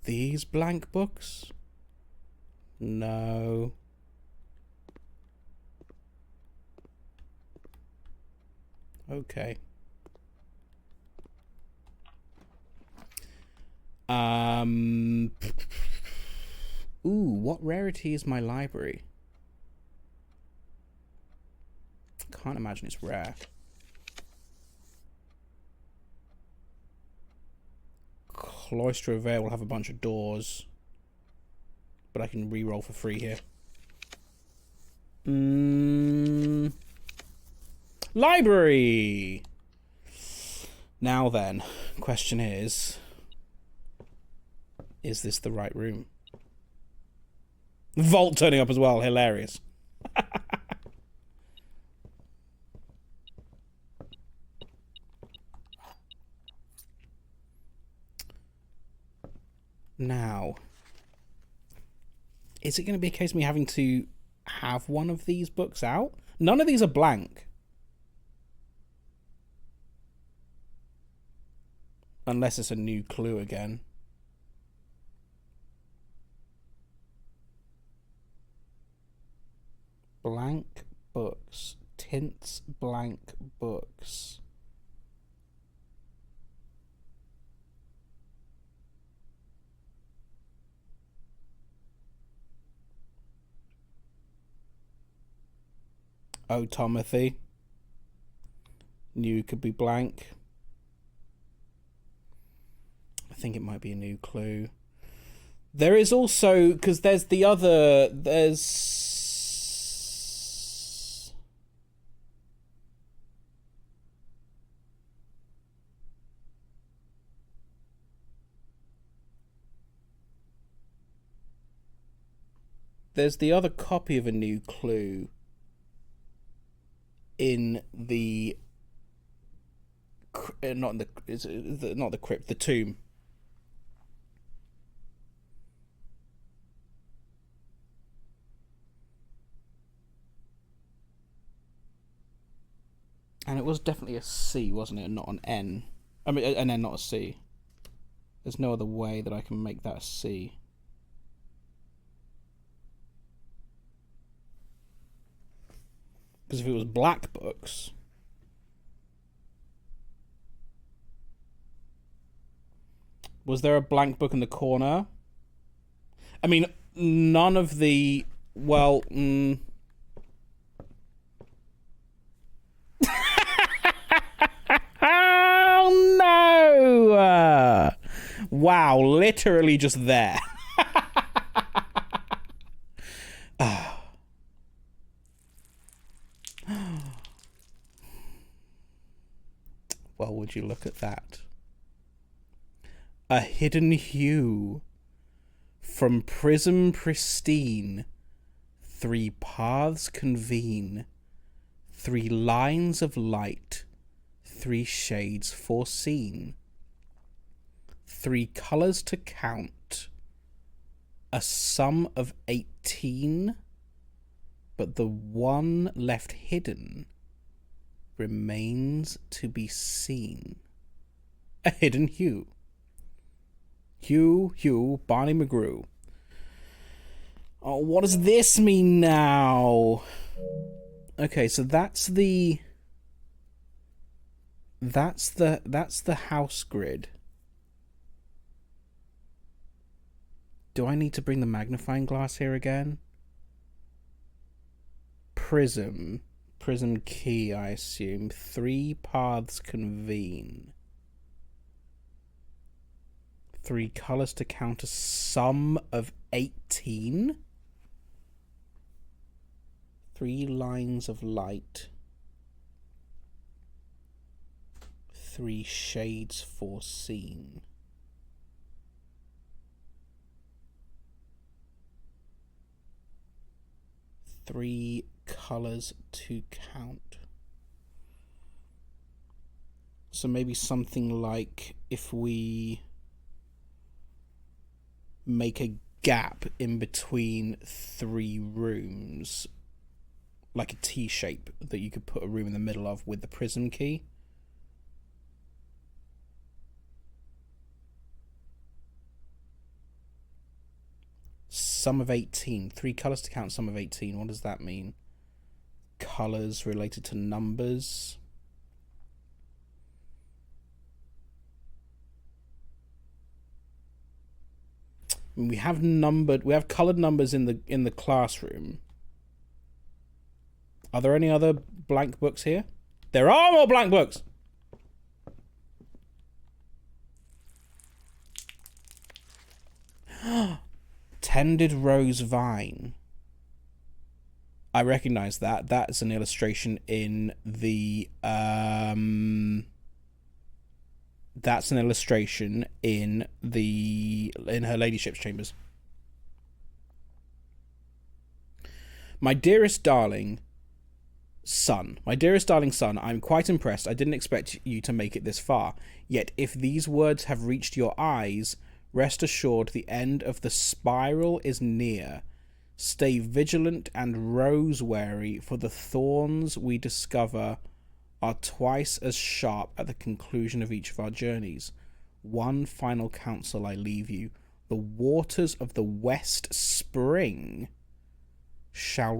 These blank books? No. Okay. Ooh, what rarity is my library? Can't imagine it's rare. Cloister Veil will have a bunch of doors, but I can re-roll for free here. Library! Now then, question is this the right room? Vault turning up as well, hilarious. Now, is it going to be a case of me having to have one of these books out? None of these are blank. Unless it's a new clue again. Blank books. Tints blank books. Oh, Timothy. New could be blank. I think it might be a new clue. There is also, because there's the other, there's the other copy of a new clue in the not the crypt, the tomb. And it was definitely a C, wasn't it? Not an N. I mean, an N, not a C. There's no other way that I can make that a C. Because if it was black books... Was there a blank book in the corner? I mean, none of the... Well... Oh, no! Wow, literally just there. Well, would you look at that? A hidden hue. From prism pristine, 3 paths convene, 3 lines of light, 3 shades foreseen, 3 colours to count, a sum of 18, but the one left hidden remains to be seen. A hidden hue. Hugh, Barney McGrew. Oh, what does this mean now? Okay, so that's the house grid. Do I need to bring the magnifying glass here again? Prism key, I assume. 3 paths convene. 3 colours to count, a sum of 18. 3 lines of light. 3 shades foreseen. Three colours to count. So maybe something like if we make a gap in between 3 rooms, like a T shape that you could put a room in the middle of with the prism key. Sum of 18. 3 colours to count, sum of 18. What does that mean? Colours related to numbers. We have colored numbers in the classroom. Are there any other blank books here? There are more blank books. Tended rose vine. I recognize that. That's an illustration in the that's an illustration in her ladyship's chambers. My dearest darling son, I'm quite impressed. I didn't expect you to make it this far. Yet if these words have reached your eyes, rest assured the end of the spiral is near. Stay vigilant and rose-wary, for the thorns we discover are twice as sharp at the conclusion of each of our journeys. One final counsel I leave you. The waters of the West Spring shall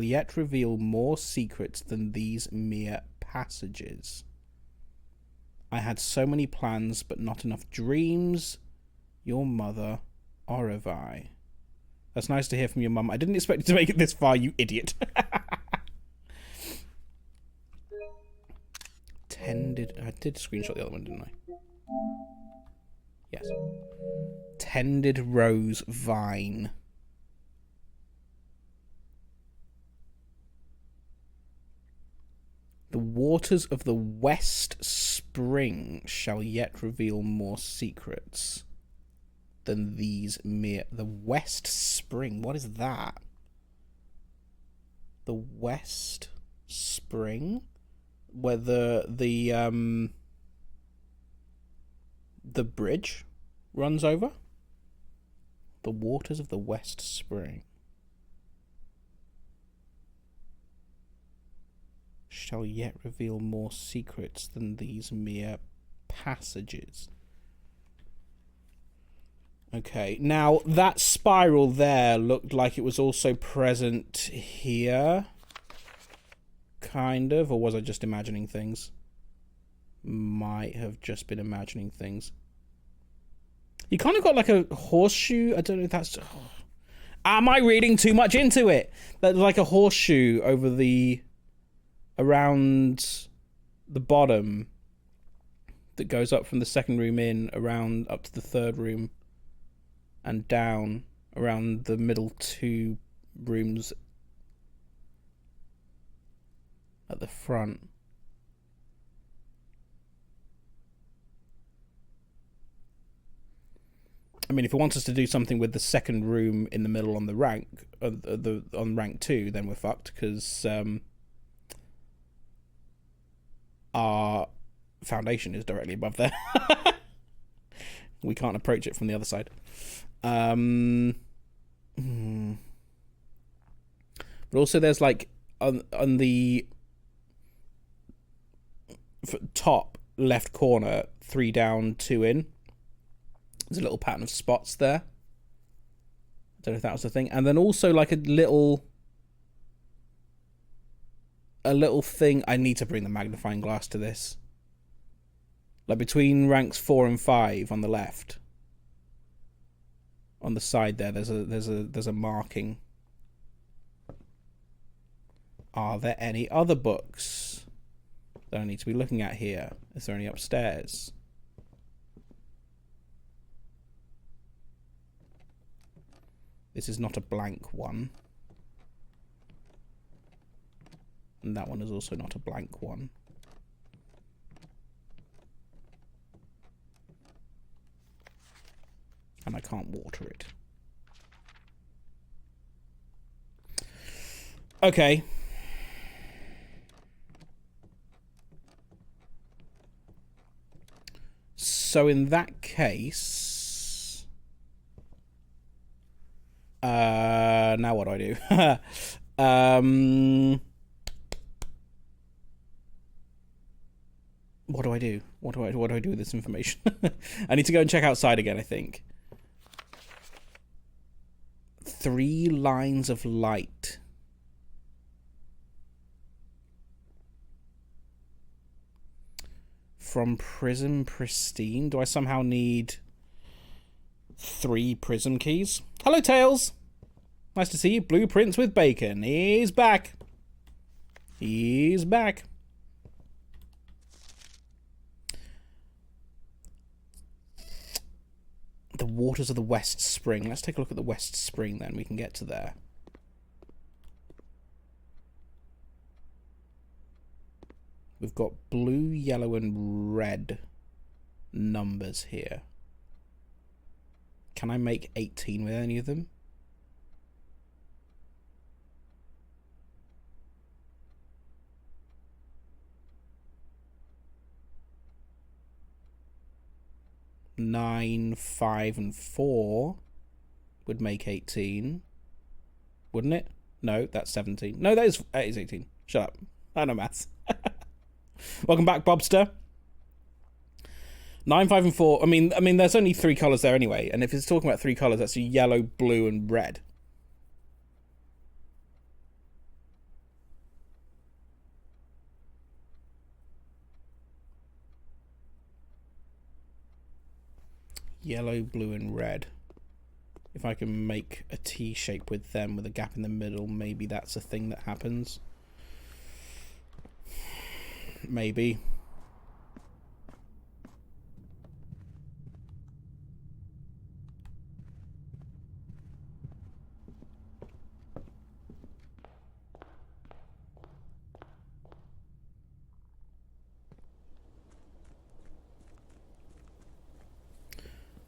yet reveal more secrets than these mere passages. I had so many plans, but not enough dreams. Your mother, Orevi. That's nice to hear from your mum. I didn't expect you to make it this far, you idiot. I did screenshot the other one, didn't I? Yes. Tended rose vine. The waters of the West Spring shall yet reveal more secrets than these mere... The West Spring? What is that? The West Spring? Where the bridge runs over? The waters of the West Spring shall yet reveal more secrets than these mere passages. Okay, now that spiral there looked like it was also present here. Kind of, or was I just imagining things? Might have just been imagining things. You kind of got like a horseshoe. I don't know if that's... Oh. Am I reading too much into it? That's like a horseshoe over the... around the bottom that goes up from the second room in, around up to the third room, and down around the middle two rooms at the front. I mean, if it wants us to do something with the second room in the middle on the rank, on rank 2, then we're fucked, because our foundation is directly above there. We can't approach it from the other side. But also there's like on the top left corner, 3 down, 2 in. There's a little pattern of spots there. I don't know if that was the thing. And then also like a little thing. I need to bring the magnifying glass to this. Like between ranks 4 and 5 on the left. On the side there, there's a marking. Are there any other books that I need to be looking at here? Is there any upstairs? This is not a blank one. And that one is also not a blank one. And I can't water it. Okay. So in that case... now what do I do? What do I do? What do I do with this information? I need to go and check outside again, I think. 3 lines of light. From Prism Pristine. Do I somehow need 3 prism keys. Hello, Tails. Nice to see you. Blueprints with Bacon. He's back. He's back. The waters of the West Spring. Let's take a look at the West Spring then. We can get to there. We've got blue, yellow, and red numbers here. Can I make 18 with any of them? Nine, 5, and 4 would make 18, wouldn't it? No, that's 17. No, that is 18. Shut up. I know maths. Welcome back, Bobster. 9, 5, and 4. I mean, there's only 3 colours there anyway, and if it's talking about 3 colours, that's yellow, blue, and red. Yellow, blue, and red. If I can make a T shape with them with a gap in the middle, maybe that's a thing that happens. Maybe.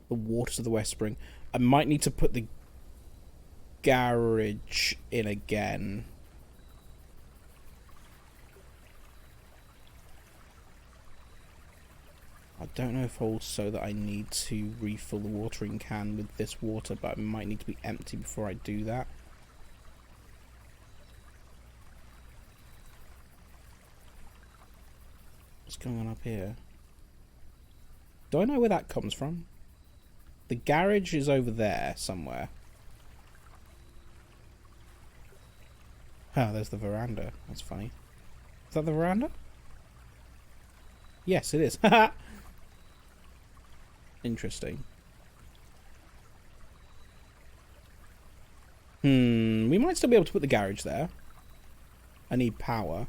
The waters of the West Spring. I might need to put the garage in again. I don't know if also that I need to refill the watering can with this water, but it might need to be empty before I do that. What's going on up here? Do I know where that comes from? The garage is over there somewhere. Oh, there's the veranda. That's funny. Is that the veranda? Yes, it is. Interesting. We might still be able to put the garage there. I need power.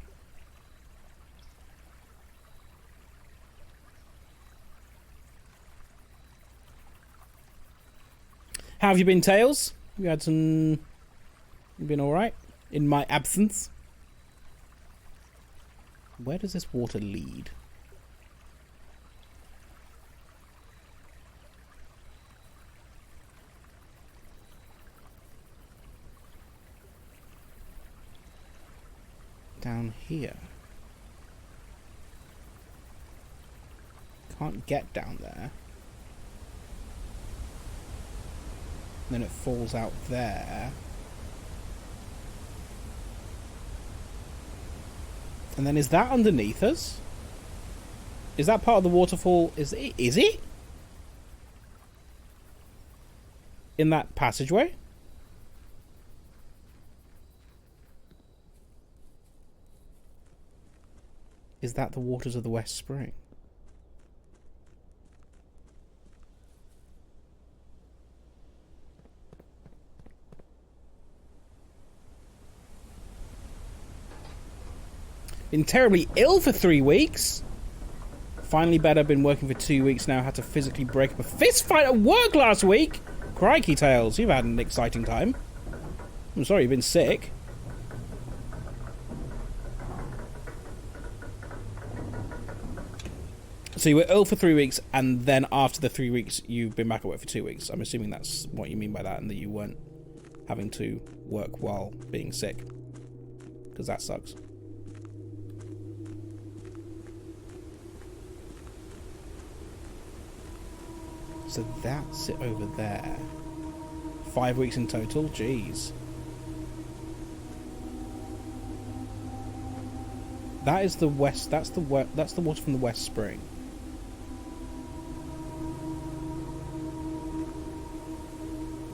How have you been, Tails? You had some... You been alright? In my absence? Where does this water lead? Down here. Can't get down there. Then it falls out there. And then is that underneath us? Is that part of the waterfall? Is it? In that passageway? Is that the waters of the West Spring? Been terribly ill for 3 weeks. Finally better. Been working for 2 weeks now. Had to physically break up a fist fight at work last week. Crikey, Tails. You've had an exciting time. I'm sorry you've been sick. So you were ill for 3 weeks, and then after the 3 weeks, you've been back at work for 2 weeks. I'm assuming that's what you mean by that, and that you weren't having to work while being sick. Because that sucks. So that's it over there. 5 weeks in total? Jeez. That is the west. That's the water from the West Spring.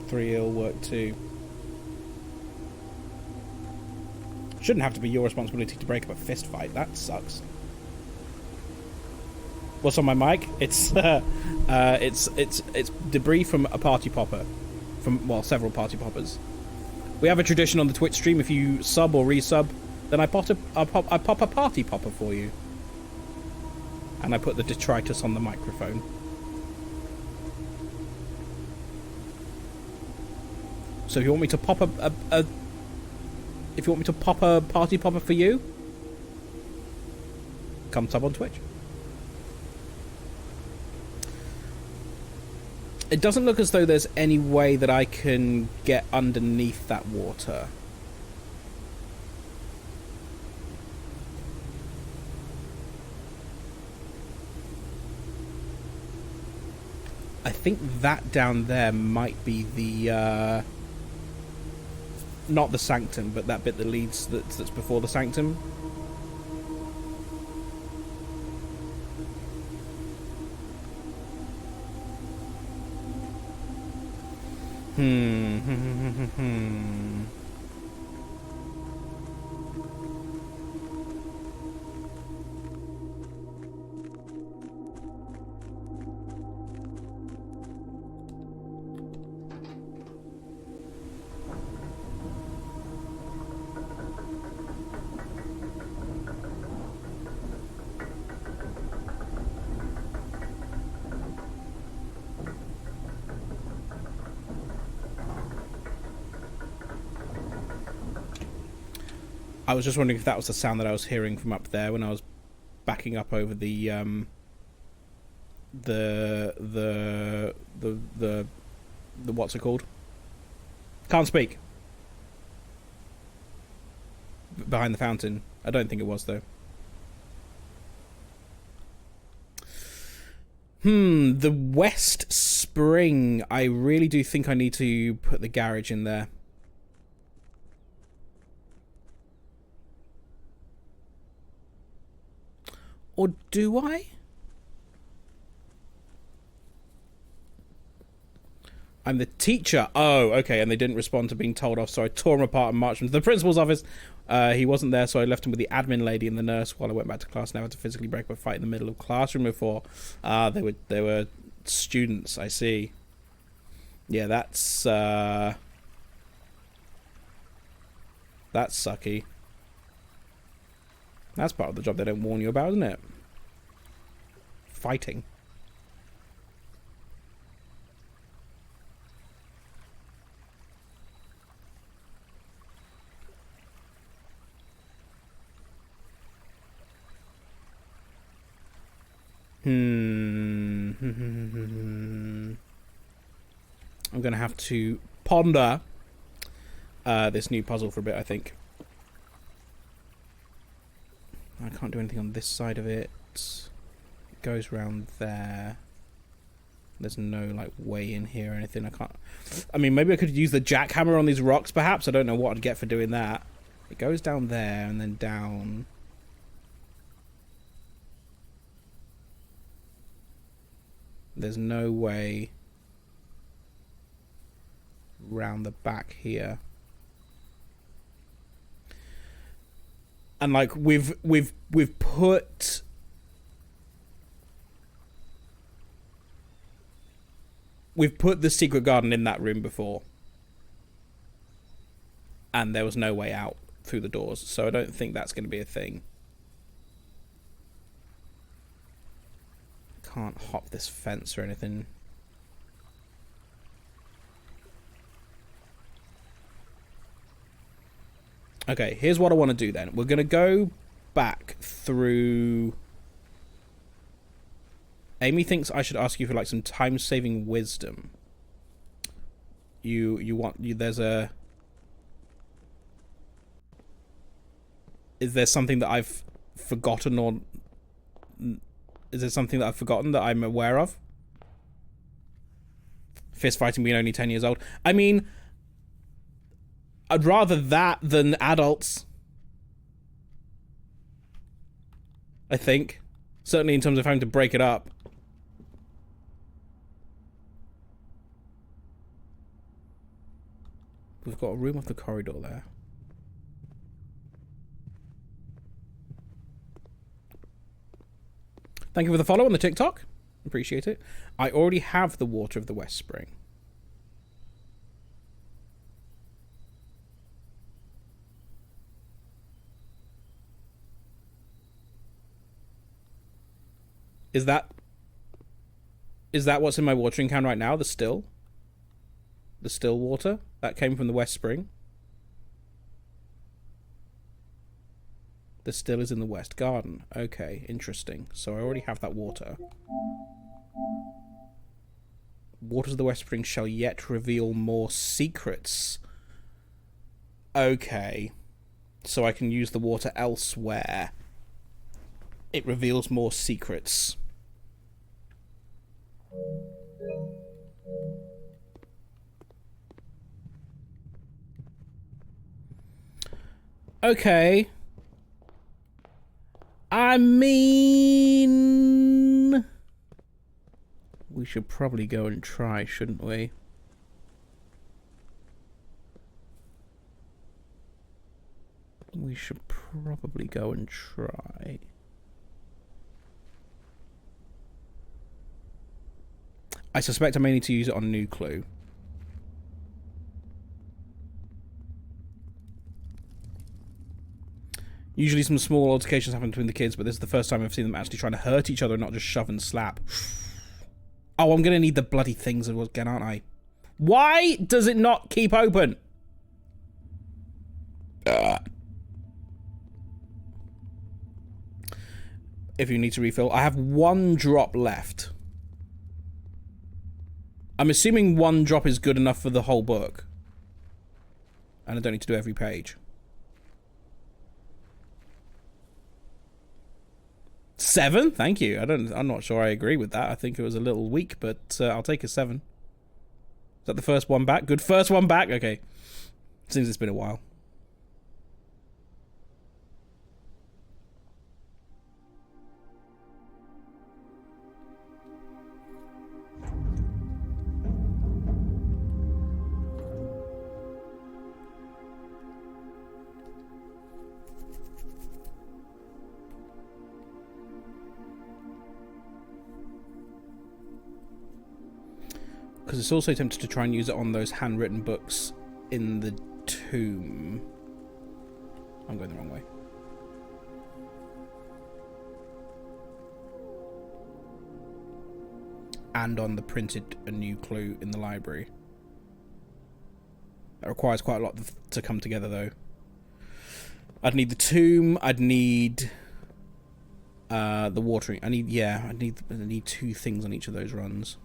Three ill, work 2. Shouldn't have to be your responsibility to break up a fist fight. That sucks. What's on my mic? It's debris from a party popper, from several party poppers. We have a tradition on the Twitch stream. If you sub or resub, then I pop a party popper for you, and I put the detritus on the microphone. So if you want me to pop if you want me to pop a party popper for you, come sub on Twitch. It doesn't look as though there's any way that I can get underneath that water. I think that down there might be the not the sanctum, but that bit that leads that's before the sanctum. I was just wondering if that was the sound that I was hearing from up there when I was backing up over the what's it called? Can't speak. Behind the fountain. I don't think it was though. The West Spring. I really do think I need to put the garage in there. Or do I? I'm the teacher. Oh, okay. And they didn't respond to being told off, so I tore him apart and marched him to the principal's office. He wasn't there, so I left him with the admin lady and the nurse while I went back to class. Now I had to physically break up a fight in the middle of classroom before. They were students. I see. Yeah, that's sucky. That's part of the job they don't warn you about, isn't it? Fighting. I'm gonna have to ponder this new puzzle for a bit, I think. I can't do anything on this side of it. It goes round there. There's no, like, way in here or anything. I can't... I mean, maybe I could use the jackhammer on these rocks, perhaps. I don't know what I'd get for doing that. It goes down there and then down. There's no way round the back here. And like we've put the secret garden in that room before, and there was no way out through the doors, so I don't think that's going to be a thing. Can't hop this fence or anything. Okay, here's what I want to do then. We're going to go back through... Amy thinks I should ask you for like some time-saving wisdom. There's a... Is there something that I've forgotten or... Is there something that I've forgotten that I'm aware of? Fist fighting being only 10 years old. I mean, I'd rather that than adults. I think. Certainly in terms of having to break it up. We've got a room off the corridor there. Thank you for the follow on the TikTok. Appreciate it. I already have the water of the West Spring. Is that what's in my watering can right now? The still water that came from the West Spring. The still is in the West Garden. Okay, interesting. So I already have that water. Waters of the West Spring shall yet reveal more secrets. Okay. So I can use the water elsewhere. It reveals more secrets. Okay. I mean, we should probably go and try, shouldn't we? We should probably go and try. I suspect I may need to use it on New Clue. Usually some small altercations happen between the kids, but this is the first time I've seen them actually trying to hurt each other and not just shove and slap. Oh, I'm going to need the bloody things again, aren't I? Why does it not keep open? If you need to refill. I have 1 drop left. I'm assuming 1 drop is good enough for the whole book. And I don't need to do every page. 7? Thank you. I'm not sure I agree with that. I think it was a little weak, but I'll take a 7. Is that the first one back? Good first one back? Okay. Seems it's been a while. Because it's also tempted to try and use it on those handwritten books in the tomb. I'm going the wrong way. And on the printed A New Clue in the library. That requires quite a lot to come together, though. I'd need the tomb. I'd need the watering. I need 2 things on each of those runs.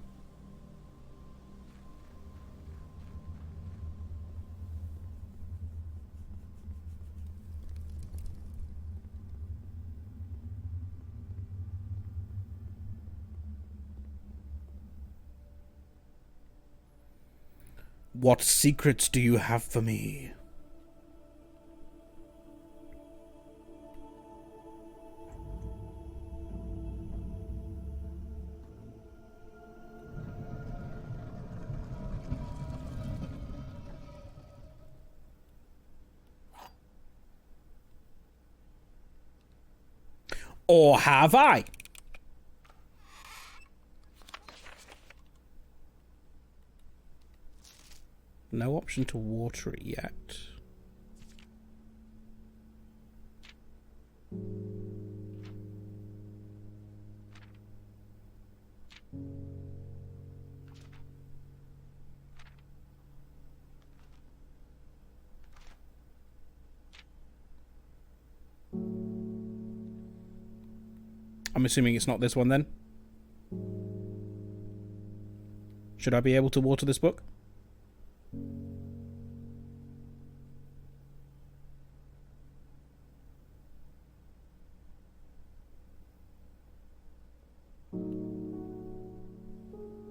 What secrets do you have for me? Or have I? No option to water it yet. I'm assuming it's not this one then. Should I be able to water this book?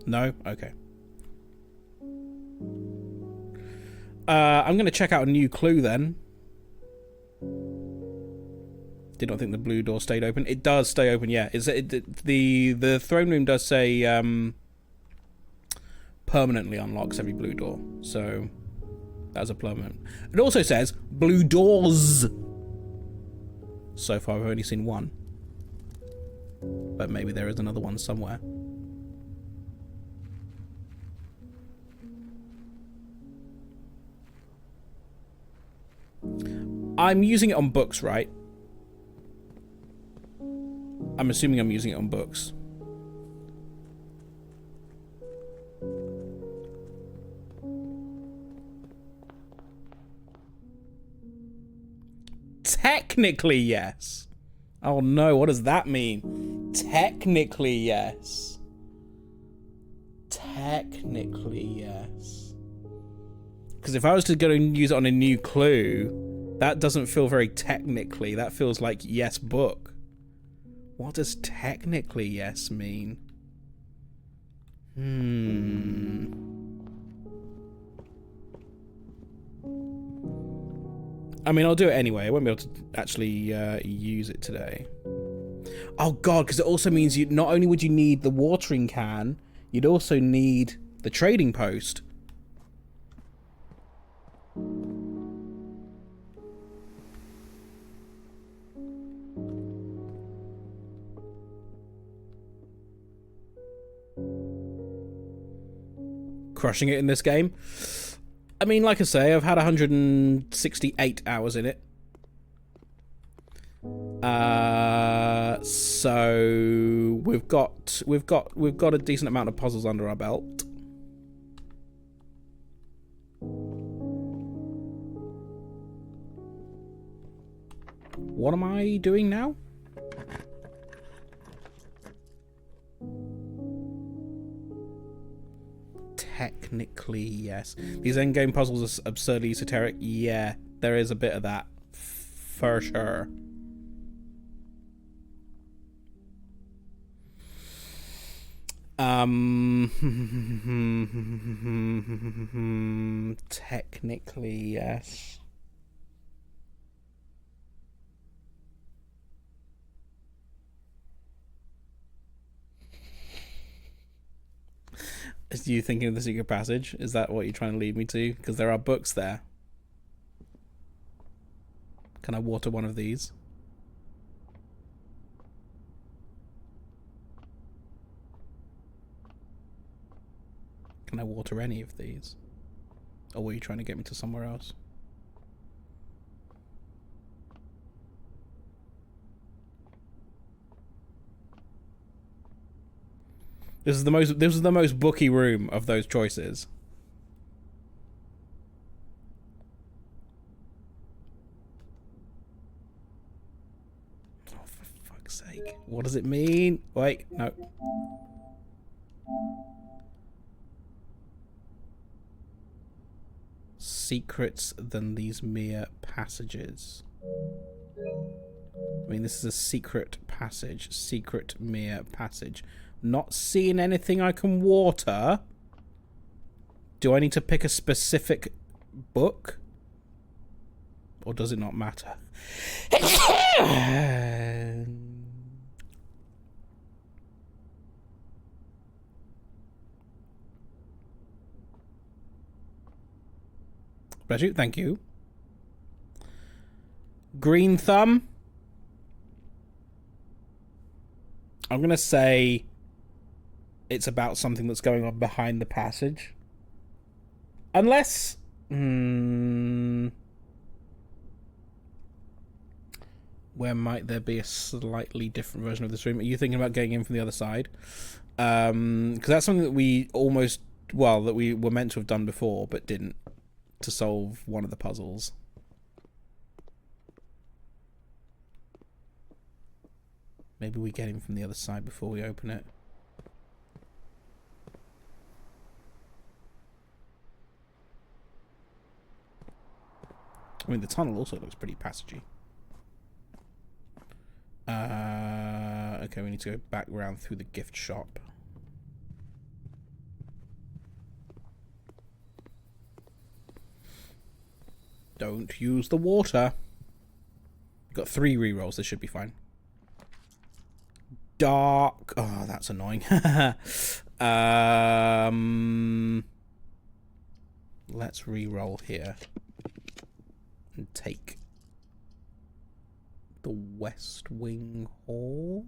No? Okay. I'm going to check out A New Clue then. Did not think the blue door stayed open. It does stay open, yeah. The throne room does say permanently unlocks every blue door. So that's a permanent. It also says blue doors. So far I've only seen one. But maybe there is another one somewhere. I'm using it on books, right? I'm assuming I'm using it on books. Technically, yes. Oh no, what does that mean? Technically, yes. Technically, yes. Because if I was to go and use it on a new clue, that doesn't feel very technically. That feels like yes book. What does technically yes mean? I mean, I'll do it anyway. I won't be able to actually use it today. Oh god, because it also means you not only would you need the watering can, you'd also need the trading post. Crushing it in this game. I mean, like I say, I've had 168 hours in it. So we've got a decent amount of puzzles under our belt. What am I doing now? Technically, yes. These endgame puzzles are absurdly esoteric. Yeah, there is a bit of that. For sure. Technically, yes. Is you thinking of the secret passage? Is that what you're trying to lead me to? Because there are books there. Can I water one of these? Can I water any of these? Or were you trying to get me to somewhere else? This is the most booky room of those choices. Oh, for fuck's sake. What does it mean? Wait, no. Secrets than these mere passages. I mean, this is a secret passage. Secret mere passage. Not seeing anything I can water. Do I need to pick a specific book? Or does it not matter? Bless you, thank you. Green thumb. I'm going to say it's about something that's going on behind the passage. Unless... where might there be a slightly different version of this room? Are you thinking about getting in from the other side? Because that's something that we almost... Well, that we were meant to have done before, but didn't. To solve one of the puzzles. Maybe we get in from the other side before we open it. I mean, the tunnel also looks pretty passagey. Okay, we need to go back round through the gift shop. Don't use the water. Got 3 rerolls. This should be fine. Dark. Oh, that's annoying. Let's reroll here and take the West Wing Hall.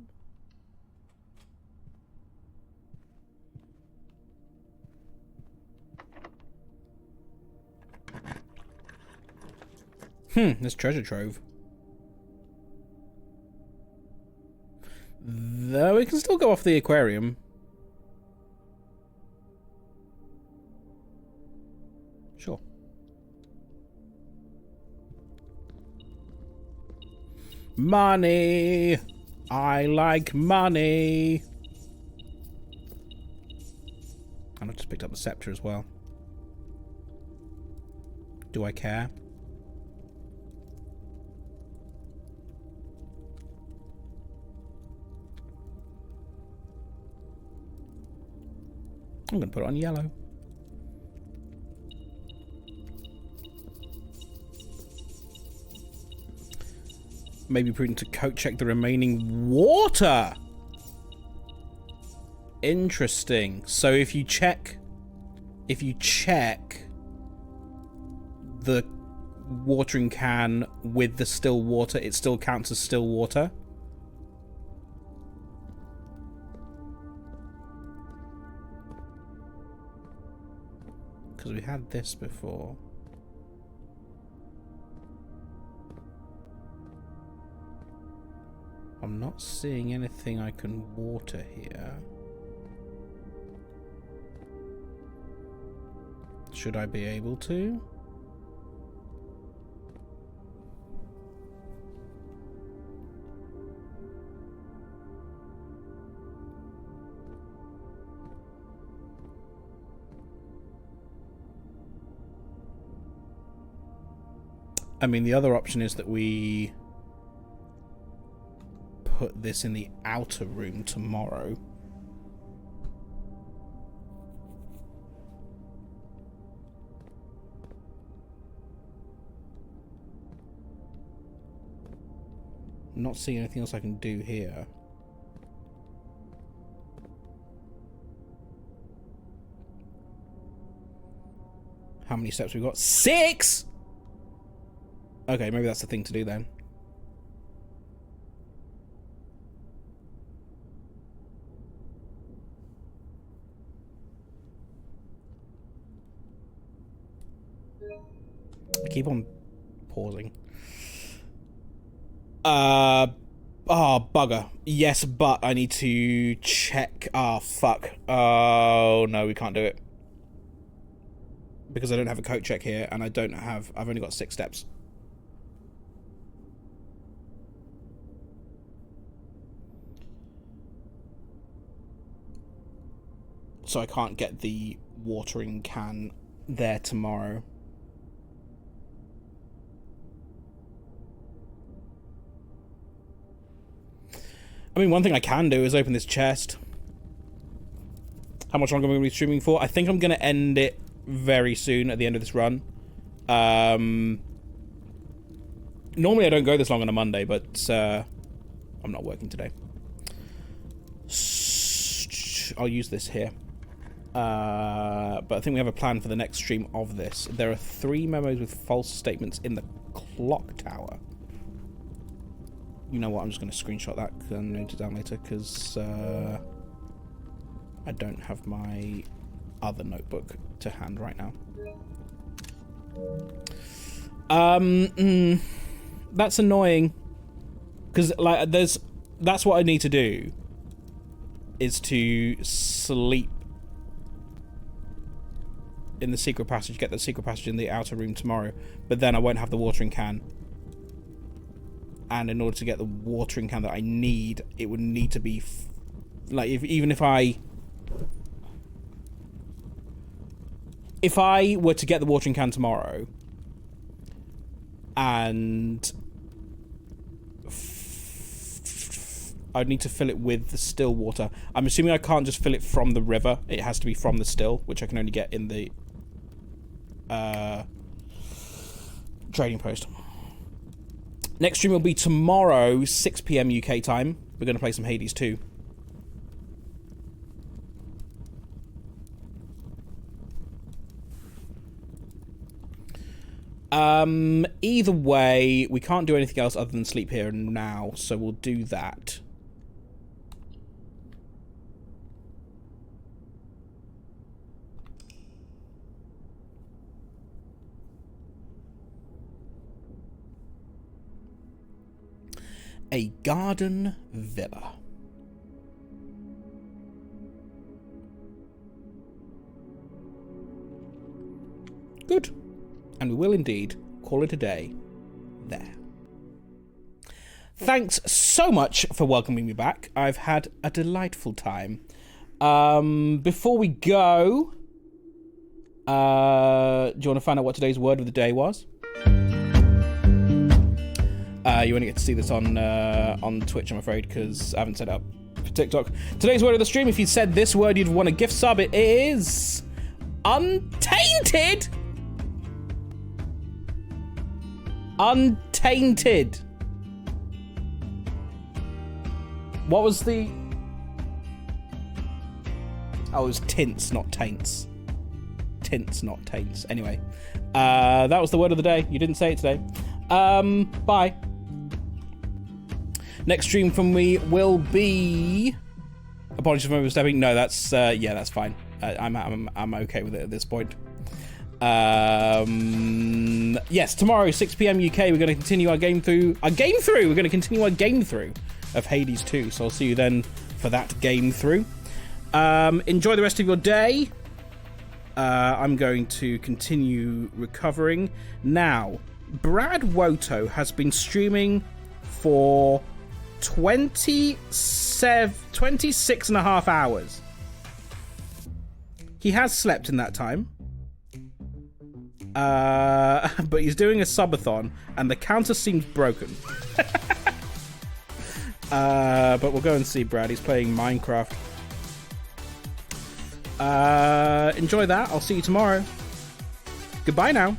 This treasure trove. Though we can still go off the aquarium. Sure. Money! I like money! And I just picked up the scepter as well. Do I care? I'm going to put it on yellow. Maybe prudent to coat check the remaining water. Interesting. So if you check the watering can with the still water, it still counts as still water. Because we had this before. I'm not seeing anything I can water here. Should I be able to? I mean, the other option is that we put this in the outer room tomorrow. Not seeing anything else I can do here. How many steps we got? 6! Okay, maybe that's the thing to do then. I keep on pausing. Oh, bugger. Yes, but I need to check. Oh, fuck. Oh, no, we can't do it. Because I don't have a coat check here, and I've only got 6 steps. So I can't get the watering can there tomorrow. I mean, one thing I can do is open this chest. How much longer am I going to be streaming for? I think I'm going to end it very soon at the end of this run. Normally I don't go this long on a Monday, but I'm not working today. I'll use this here. But I think we have a plan for the next stream of this. There are 3 memos with false statements in the clock tower. You know what, I'm just going to screenshot that and note it down later, because I don't have my other notebook to hand right now. That's annoying, because like that's what I need to do, is to sleep in the secret passage, get the secret passage in the outer room tomorrow, but then I won't have the watering can. And in order to get the watering can that I need, it would need to be like, even if I were to get the watering can tomorrow and I'd need to fill it with the still water. I'm assuming I can't just fill it from the river. It has to be from the still, which I can only get in the trading post. Next stream will be tomorrow, 6 PM UK time. We're going to play some Hades 2. Either way, we can't do anything else other than sleep here and now, so we'll do that. a garden villa. Good. And we will indeed call it a day there. Thanks so much for welcoming me back. I've had a delightful time. Before we go, do you want to find out what today's word of the day was? You only get to see this on Twitch, I'm afraid, because I haven't set up for TikTok. Today's word of the stream, if you said this word, you'd want a gift sub. It is untainted. Untainted. What was the... Oh, it was tints, not taints. Tints, not taints. Anyway, that was the word of the day. You didn't say it today. Bye. Next stream from me will be... Apologies for overstepping. No, that's... yeah, that's fine. I'm okay with it at this point. Yes, tomorrow, 6 PM UK, we're going to continue our game through. We're going to continue our game through of Hades 2. So I'll see you then for that game through. Enjoy the rest of your day. I'm going to continue recovering. Now, Brad Woto has been streaming for 26 and a half hours. He has slept in that time. But he's doing a subathon and the counter seems broken. But we'll go and see Brad. He's playing Minecraft. Enjoy that. I'll see you tomorrow. Goodbye now.